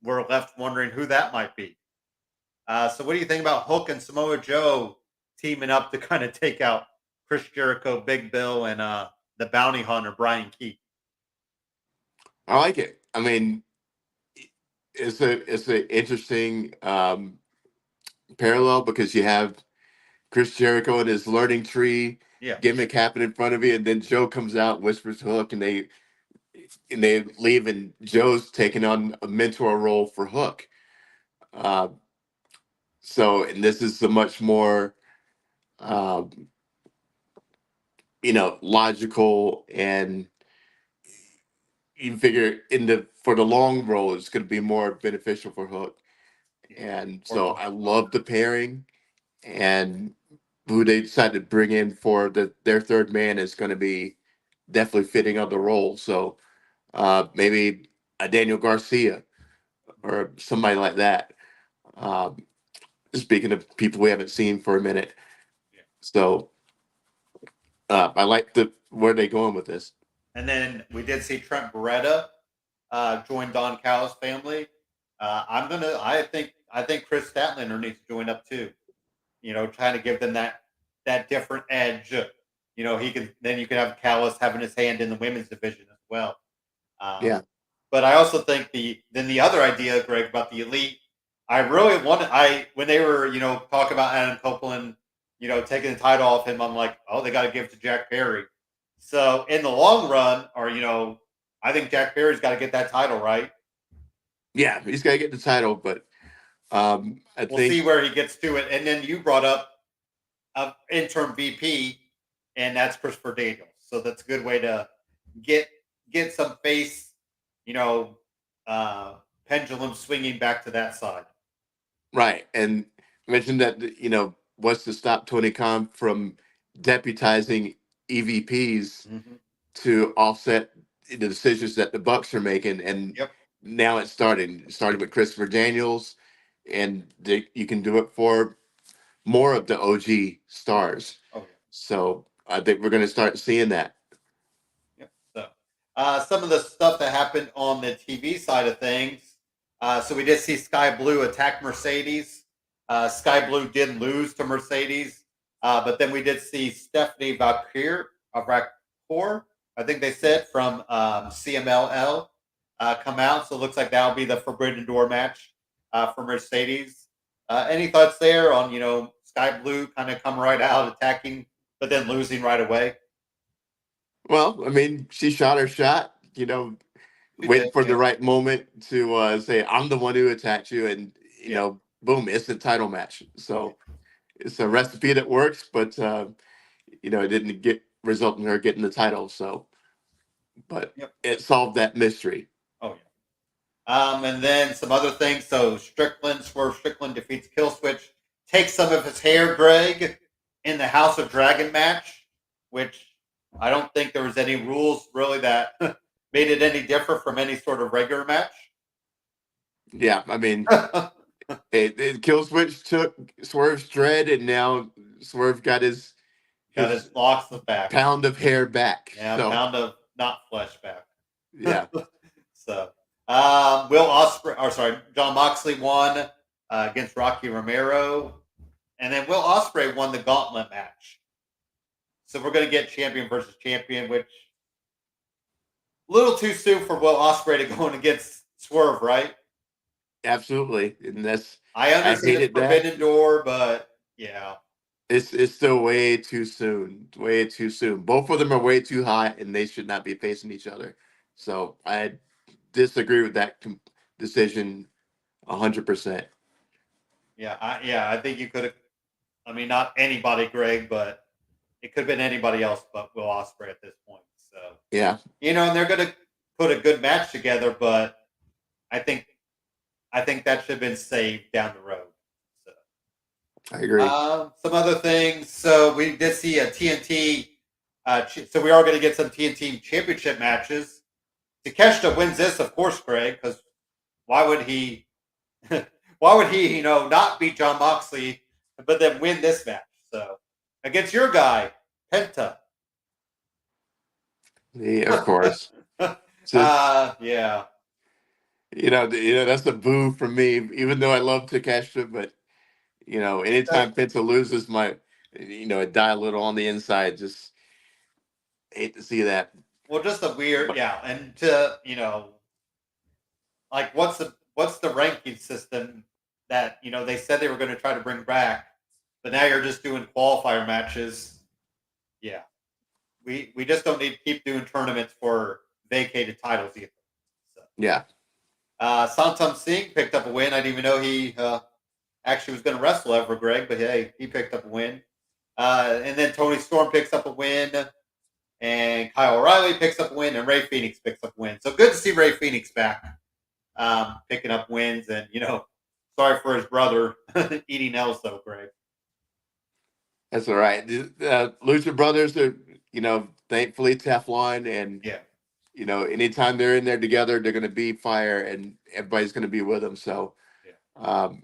[SPEAKER 1] we're left wondering who that might be. So, what do you think about Hook and Samoa Joe teaming up to kind of take out Chris Jericho, Big Bill, and the bounty hunter Brian Keith?
[SPEAKER 2] I like it. I mean, it's a interesting parallel because you have Chris Jericho and his learning tree
[SPEAKER 1] Yeah.
[SPEAKER 2] gimmick happen in front of you, and then Joe comes out, whispers to Hook, and they leave, and Joe's taking on a mentor role for Hook. Uh, and this is a much more um, logical, and you figure for the long role, it's going to be more beneficial for Hook.
[SPEAKER 1] Yeah.
[SPEAKER 2] And
[SPEAKER 1] Or
[SPEAKER 2] so
[SPEAKER 1] going
[SPEAKER 2] I
[SPEAKER 1] forward.
[SPEAKER 2] love the pairing, and who they decided to bring in for their third man is going to be definitely fitting on the role. So maybe a Daniel Garcia or somebody like that. Um, Speaking of people we haven't seen for a minute,
[SPEAKER 1] Yeah.
[SPEAKER 2] so I like the where they going with this.
[SPEAKER 1] And then we did see Trent Beretta join Don Callis' family. I think Chris Statlander needs to join up too. Trying to give them that different edge. You can have Callis having his hand in the women's division as well. Um,
[SPEAKER 2] Yeah,
[SPEAKER 1] but I also think the other idea, Greg, about the elite. I really wanted when they were talking about Adam Copeland, taking the title off him. I'm like, oh, they got to give it to Jack Perry. So in the long run, or I think Jack Perry's got to get that title right.
[SPEAKER 2] yeah, he's got to get the title, but I
[SPEAKER 1] We'll see
[SPEAKER 2] think
[SPEAKER 1] where he gets to it. And then you brought up interim VP, and that's Christopher Daniels. So that's a good way to get get some face, you know, pendulum swinging back to that side.
[SPEAKER 2] right, and mentioned that what's to stop Tony Khan from deputizing EVPs
[SPEAKER 1] Mm-hmm.
[SPEAKER 2] to offset the decisions that the Bucks are making, and
[SPEAKER 1] Yep.
[SPEAKER 2] now it's starting. It started with Christopher Daniels, and you can do it for more of the OG stars.
[SPEAKER 1] Oh yeah.
[SPEAKER 2] So I think we're going to start seeing that.
[SPEAKER 1] Yep. So, some of the stuff that happened on the TV side of things. So we did see Sky Blue attack Mercedes. Sky Blue did lose to Mercedes, but then we did see Stephanie Vacour, I think they said from CMLL, come out. So it looks like that'll be the Forbidden Door match for Mercedes. Any thoughts there on Sky Blue kind of come right out attacking, but then losing right away?
[SPEAKER 2] Well, I mean, she shot her shot,
[SPEAKER 1] She
[SPEAKER 2] waiting
[SPEAKER 1] did,
[SPEAKER 2] for the
[SPEAKER 1] yeah.
[SPEAKER 2] right moment to say, I'm the one who attacked you. And,
[SPEAKER 1] Yeah.
[SPEAKER 2] boom, instant title match.
[SPEAKER 1] Oh,
[SPEAKER 2] So it's a recipe that works, but, it didn't result in her getting the title. So, but
[SPEAKER 1] yeah. Yep.
[SPEAKER 2] it solved that mystery.
[SPEAKER 1] Oh, yeah. And then some other things. So Swerve Strickland defeats Killswitch, takes some of his hair, Greg, in the House of Dragon match, which I don't think there was any rules really that made it any different from any sort of regular match.
[SPEAKER 2] Yeah. I mean,
[SPEAKER 1] Got
[SPEAKER 2] Killswitch took Swerve's dread, and now Swerve got his
[SPEAKER 1] his locks back.
[SPEAKER 2] pound of hair back.
[SPEAKER 1] Yeah,
[SPEAKER 2] So,
[SPEAKER 1] pound of not flesh back.
[SPEAKER 2] yeah,
[SPEAKER 1] So, John Moxley won against Rocky Romero, and then Will Ospreay won the Gauntlet match. So we're going to get champion versus champion, which a little too soon for Will Ospreay to go in against Swerve, right?
[SPEAKER 2] absolutely. And
[SPEAKER 1] I
[SPEAKER 2] I
[SPEAKER 1] understand it's
[SPEAKER 2] hated that.
[SPEAKER 1] Forbidden Door, but yeah,
[SPEAKER 2] It's still way too soon. Way too soon. Both of them are way too high, and they should not be facing each other. So I disagree with that decision 100%.
[SPEAKER 1] I think you could have. I mean, not anybody, Greg, but it could have been anybody else but Will Ospreay at this point. So
[SPEAKER 2] Yeah,
[SPEAKER 1] and they're going to put a good match together, but I think that should have been saved down the road. So,
[SPEAKER 2] I agree.
[SPEAKER 1] some other things. So we did see a TNT. So we are going to get some TNT championship matches. Takeshita wins this, of course, Greg, because why would he? Why would he, not beat John Moxley, but then win this match? So against your guy, Penta.
[SPEAKER 2] Yeah, of course. Just
[SPEAKER 1] Yeah.
[SPEAKER 2] that's the boo from me. Even though I love Takeshita, but anytime Penta loses, it die a little on the inside. Just hate to see that.
[SPEAKER 1] Well, just a weird,
[SPEAKER 2] But
[SPEAKER 1] yeah, and to like what's the ranking system that they said they were going to try to bring back, but now you're just doing qualifier matches. Yeah, we just don't need to keep doing tournaments for vacated titles either. So,
[SPEAKER 2] yeah,
[SPEAKER 1] Santam Singh picked up a win. I didn't even know he actually was going to wrestle ever, Greg, but hey, he picked up a win. And then Tony Storm picks up a win, and Kyle O'Reilly picks up a win, and Ray Phoenix picks up a win. So good to see Ray Phoenix back, picking up wins. And sorry for his brother eating L's though, Greg.
[SPEAKER 2] that's all right. The Lucha Brothers are, thankfully Teflon, and
[SPEAKER 1] Yeah,
[SPEAKER 2] anytime they're in there together, they're going to be fire, and everybody's going to be with them. So
[SPEAKER 1] yeah,
[SPEAKER 2] um,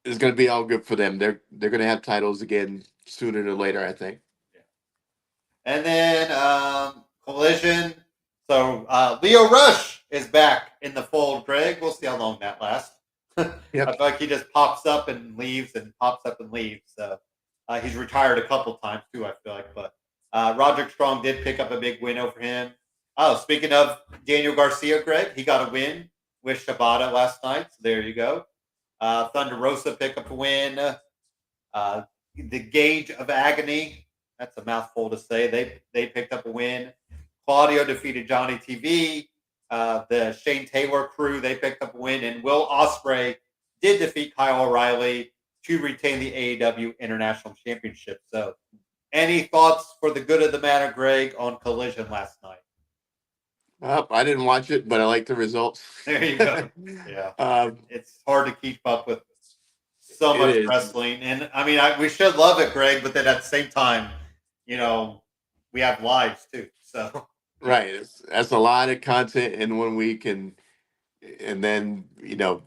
[SPEAKER 2] it's going to be all good for them. They're going to have titles again sooner than later, I think.
[SPEAKER 1] yeah. And then Collision. So Leo Rush is back in the fold, Greg. We'll see how long that lasts. I
[SPEAKER 2] Yep.
[SPEAKER 1] feel like he just pops up and leaves and pops up and leaves. So he's retired a couple times too, I feel like. But Roderick Strong did pick up a big win over him. Oh, speaking of Daniel Garcia, Greg, he got a win with Shibata last night. So there you go. Thunder Rosa picked up a win. The Gauge of Agony. That's a mouthful to say. They picked up a win. Claudio defeated Johnny TV. The Shane Taylor crew, they picked up a win. And Will Ospreay did defeat Kyle O'Reilly to retain the AEW International Championship. So, any thoughts for the good of the matter, Greg, on Collision last night?
[SPEAKER 2] I didn't watch it, but I like the results.
[SPEAKER 1] There you go. Yeah.
[SPEAKER 2] um,
[SPEAKER 1] It's hard to keep up with so
[SPEAKER 2] it
[SPEAKER 1] much
[SPEAKER 2] is
[SPEAKER 1] wrestling. And I mean, we should love it, Greg, but then at the same time, we have lives too. So,
[SPEAKER 2] right. That's a lot of content in 1 week, and then
[SPEAKER 1] and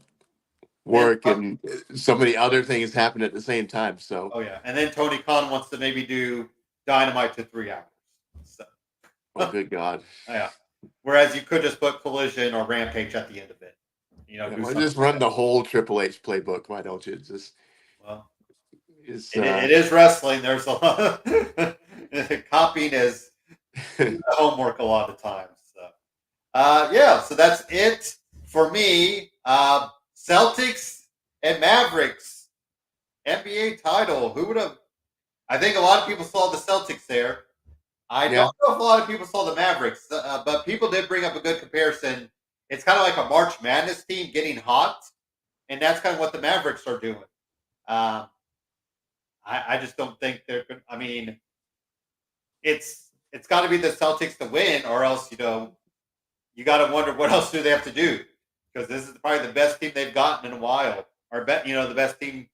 [SPEAKER 2] work and so many other things happen at the same time. So
[SPEAKER 1] oh yeah, and then Tony Khan wants to maybe do Dynamite to 3 hours. So,
[SPEAKER 2] Oh, good God.
[SPEAKER 1] yeah. Whereas you could just put Collision or Rampage at the end of it.
[SPEAKER 2] Yeah,
[SPEAKER 1] Do
[SPEAKER 2] well,
[SPEAKER 1] something
[SPEAKER 2] just
[SPEAKER 1] like
[SPEAKER 2] run
[SPEAKER 1] that.
[SPEAKER 2] the whole Triple H playbook. Why don't you?
[SPEAKER 1] Well,
[SPEAKER 2] It's
[SPEAKER 1] it is wrestling. There's a lot. Copying is homework a lot of times. So, yeah. So that's it for me. Celtics and Mavericks NBA title. Who would have? I think a lot of people saw the Celtics there. I don't
[SPEAKER 2] yeah.
[SPEAKER 1] know if a lot of people saw the Mavericks, but people did bring up a good comparison. It's kind of like a March Madness team getting hot, and that's kind of what the Mavericks are doing. Um, I just don't think they're good. I mean, it's got to be the Celtics to win, or else you got to wonder what else do they have to do, because this is probably the best team they've gotten in a while, or bet the best team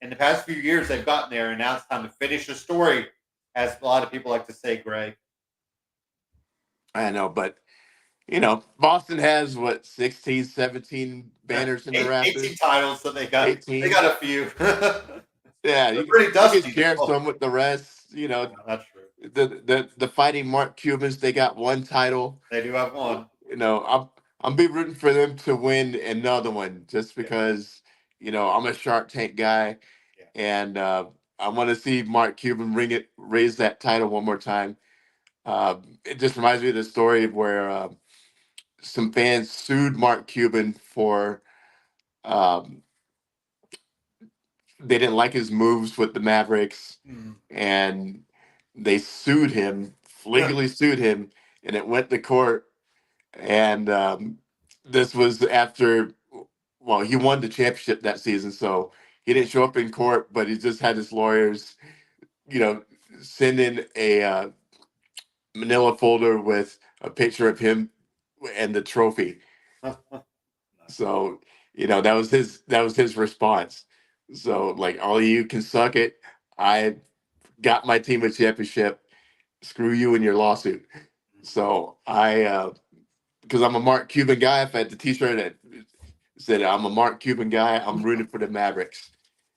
[SPEAKER 1] in the past few years they've gotten there, and now it's time to finish the story, as a lot of people like to say, Greg.
[SPEAKER 2] I know, but Boston has what, 16, 17 banners in the
[SPEAKER 1] 18
[SPEAKER 2] rafters?
[SPEAKER 1] titles, so they got
[SPEAKER 2] 18.
[SPEAKER 1] a few. They're
[SPEAKER 2] Yeah,
[SPEAKER 1] pretty
[SPEAKER 2] you can
[SPEAKER 1] dusty.
[SPEAKER 2] share some with the rest.
[SPEAKER 1] That's true.
[SPEAKER 2] The fighting Mark Cubans, they got one title.
[SPEAKER 1] They do have one.
[SPEAKER 2] I'm be rooting for them to win another one just
[SPEAKER 1] Yeah,
[SPEAKER 2] because I'm a Shark Tank guy,
[SPEAKER 1] yeah.
[SPEAKER 2] and I want to see Mark Cuban raise that title one more time. It just reminds me of the story where some fans sued Mark Cuban for um, they didn't like his moves with the Mavericks,
[SPEAKER 1] Mm.
[SPEAKER 2] and they sued him, legally sued him, and it went to court. And this was after, well, he won the championship that season, so he didn't show up in court, but he just had his lawyers, you know, send in a manila folder with a picture of him and the trophy. So, that was his response. So, like, all you can suck it. I got my team a championship. Screw you and your lawsuit. So because I'm a Mark Cuban guy, if I had the T-shirt that said I'm a Mark Cuban guy, I'm rooting for the Mavericks.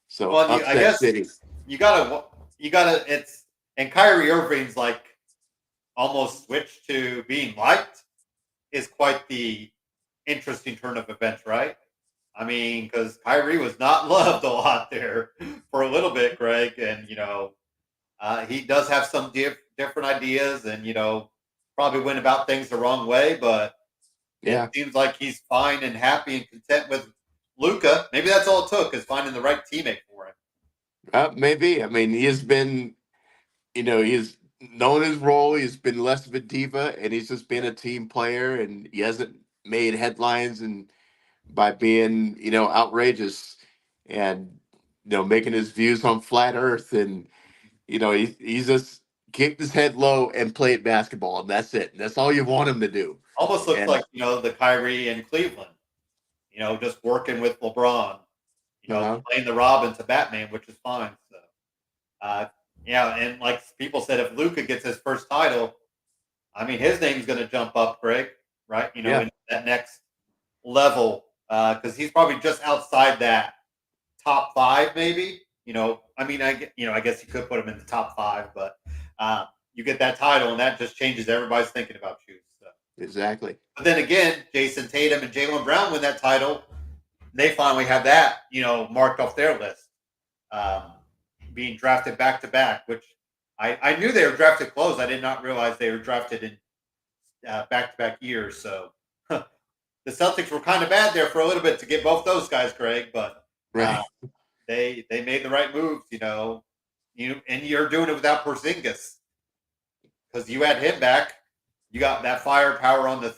[SPEAKER 2] So
[SPEAKER 1] Well, I
[SPEAKER 2] upset
[SPEAKER 1] guess
[SPEAKER 2] city.
[SPEAKER 1] you gotta. It's and Kyrie Irving's like almost switched to being liked is quite the interesting turn of events, right? I mean, because Kyrie was not loved a lot there for a little bit, Greg, and he does have some different ideas, and probably went about things the wrong way, but it
[SPEAKER 2] Yeah,
[SPEAKER 1] seems like he's fine and happy and content with Luca. Maybe that's all it took, is finding the right teammate for him.
[SPEAKER 2] maybe. I mean, he's known his role. He's been less of a diva, and he's just been
[SPEAKER 1] Yeah.
[SPEAKER 2] a team player, and he hasn't made headlines and by being outrageous and making his views on flat Earth, and he's just kept his head low and played basketball, and that's it. That's all you want him to do.
[SPEAKER 1] Almost looks
[SPEAKER 2] And
[SPEAKER 1] like the Kyrie in Cleveland. Just working with LeBron.
[SPEAKER 2] uh-huh.
[SPEAKER 1] Playing the Robin to Batman, which is fine. So, uh, yeah, and like people said, if Luca gets his first title, I mean, his name's going to jump up, Greg. Right?
[SPEAKER 2] Yeah,
[SPEAKER 1] In that next level, because he's probably just outside that top five, maybe. I mean, I guess you could put him in the top five, but you get that title, and that just changes everybody's thinking about you. So.
[SPEAKER 2] exactly.
[SPEAKER 1] But then again, Jason Tatum and Jalen Brown win that title. They finally have that, marked off their list, um, being drafted back to back. Which I knew they were drafted close. I did not realize they were drafted in back to back years. So the Celtics were kind of bad there for a little bit to get both those guys, Greg. But uh,
[SPEAKER 2] Right.
[SPEAKER 1] they made the right moves, and you're doing it without Porzingis, because you had him back. You got that firepower on the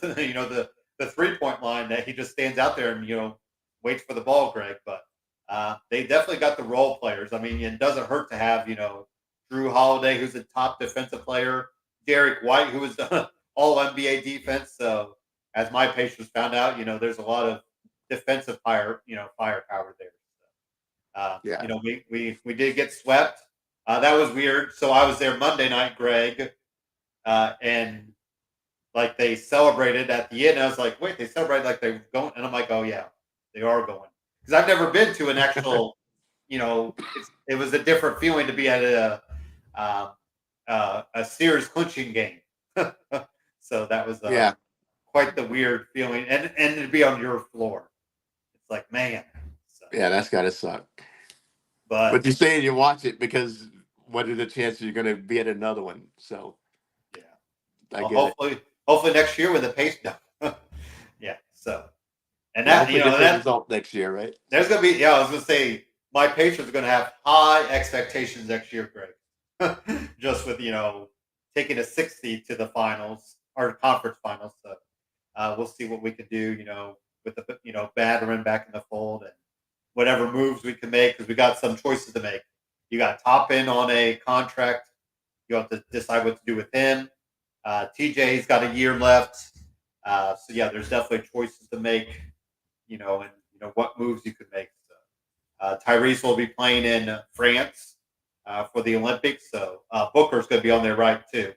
[SPEAKER 1] the 3-point line that he just stands out there and waits for the ball, Greg. But they definitely got the role players. I mean, it doesn't hurt to have Drew Holiday, who's a top defensive player, Derek White, who is all NBA defense. So as my patients found out, there's a lot of defensive firepower there.
[SPEAKER 2] Yeah.
[SPEAKER 1] We did get swept. That was weird. So I was there Monday night, Greg, and like they celebrated at the end. I was like, wait, they celebrated like they're going, and I'm like, oh yeah, they are going, because I've never been to an actual, it was a different feeling to be at a series clinching game. So that was
[SPEAKER 2] Yeah.
[SPEAKER 1] quite the weird feeling, and to be on your floor, it's like, man. So,
[SPEAKER 2] Yeah, that's gotta suck. But
[SPEAKER 1] but
[SPEAKER 2] you're saying you watch it because what are the chances you're going to be at another one? So
[SPEAKER 1] yeah,
[SPEAKER 2] I
[SPEAKER 1] well,
[SPEAKER 2] get it.
[SPEAKER 1] hopefully next year when the pace down. Yeah. So, and
[SPEAKER 2] Yeah,
[SPEAKER 1] that
[SPEAKER 2] hopefully different result next year, right?
[SPEAKER 1] there's gonna be, yeah, I was gonna say my Patriots are gonna have high expectations next year, Greg. Just with taking a 60 to the finals or conference finals. So we'll see what we can do, with the veteran back in the fold and whatever moves we can make because we got some choices to make. You got top in on a contract. You have to decide what to do with him. TJ's got a year left. So yeah, there's definitely choices to make, and what moves you could make. So, Tyrese will be playing in France for the Olympics, so Booker's going to be on there, right, too.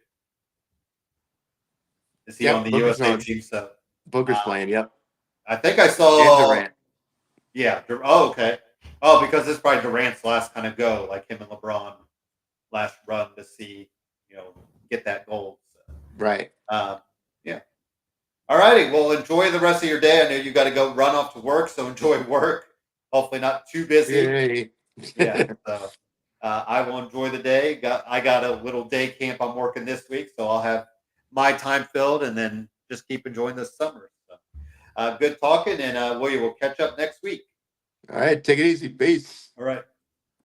[SPEAKER 1] Is he on
[SPEAKER 2] Yep,
[SPEAKER 1] the
[SPEAKER 2] Booker's
[SPEAKER 1] USA
[SPEAKER 2] on.
[SPEAKER 1] team? So
[SPEAKER 2] Booker's
[SPEAKER 1] uh,
[SPEAKER 2] playing. Yep,
[SPEAKER 1] I think I
[SPEAKER 2] and
[SPEAKER 1] saw,
[SPEAKER 2] Durant.
[SPEAKER 1] yeah. Oh, okay. Oh, because this is probably Durant's last kind of go, like him and LeBron last run to see, you know, get that gold. So,
[SPEAKER 2] Right.
[SPEAKER 1] yeah. All righty. Well, enjoy the rest of your day. I know you got to go run off to work, so enjoy work. Hopefully, not too busy.
[SPEAKER 2] Yay.
[SPEAKER 1] Yeah. So I will enjoy the day. I got a little day camp I'm working this week, so I'll have my time filled and then just keep enjoying this summer. So good talking, and we will catch up next week.
[SPEAKER 2] All right, take it easy. Peace.
[SPEAKER 1] All right.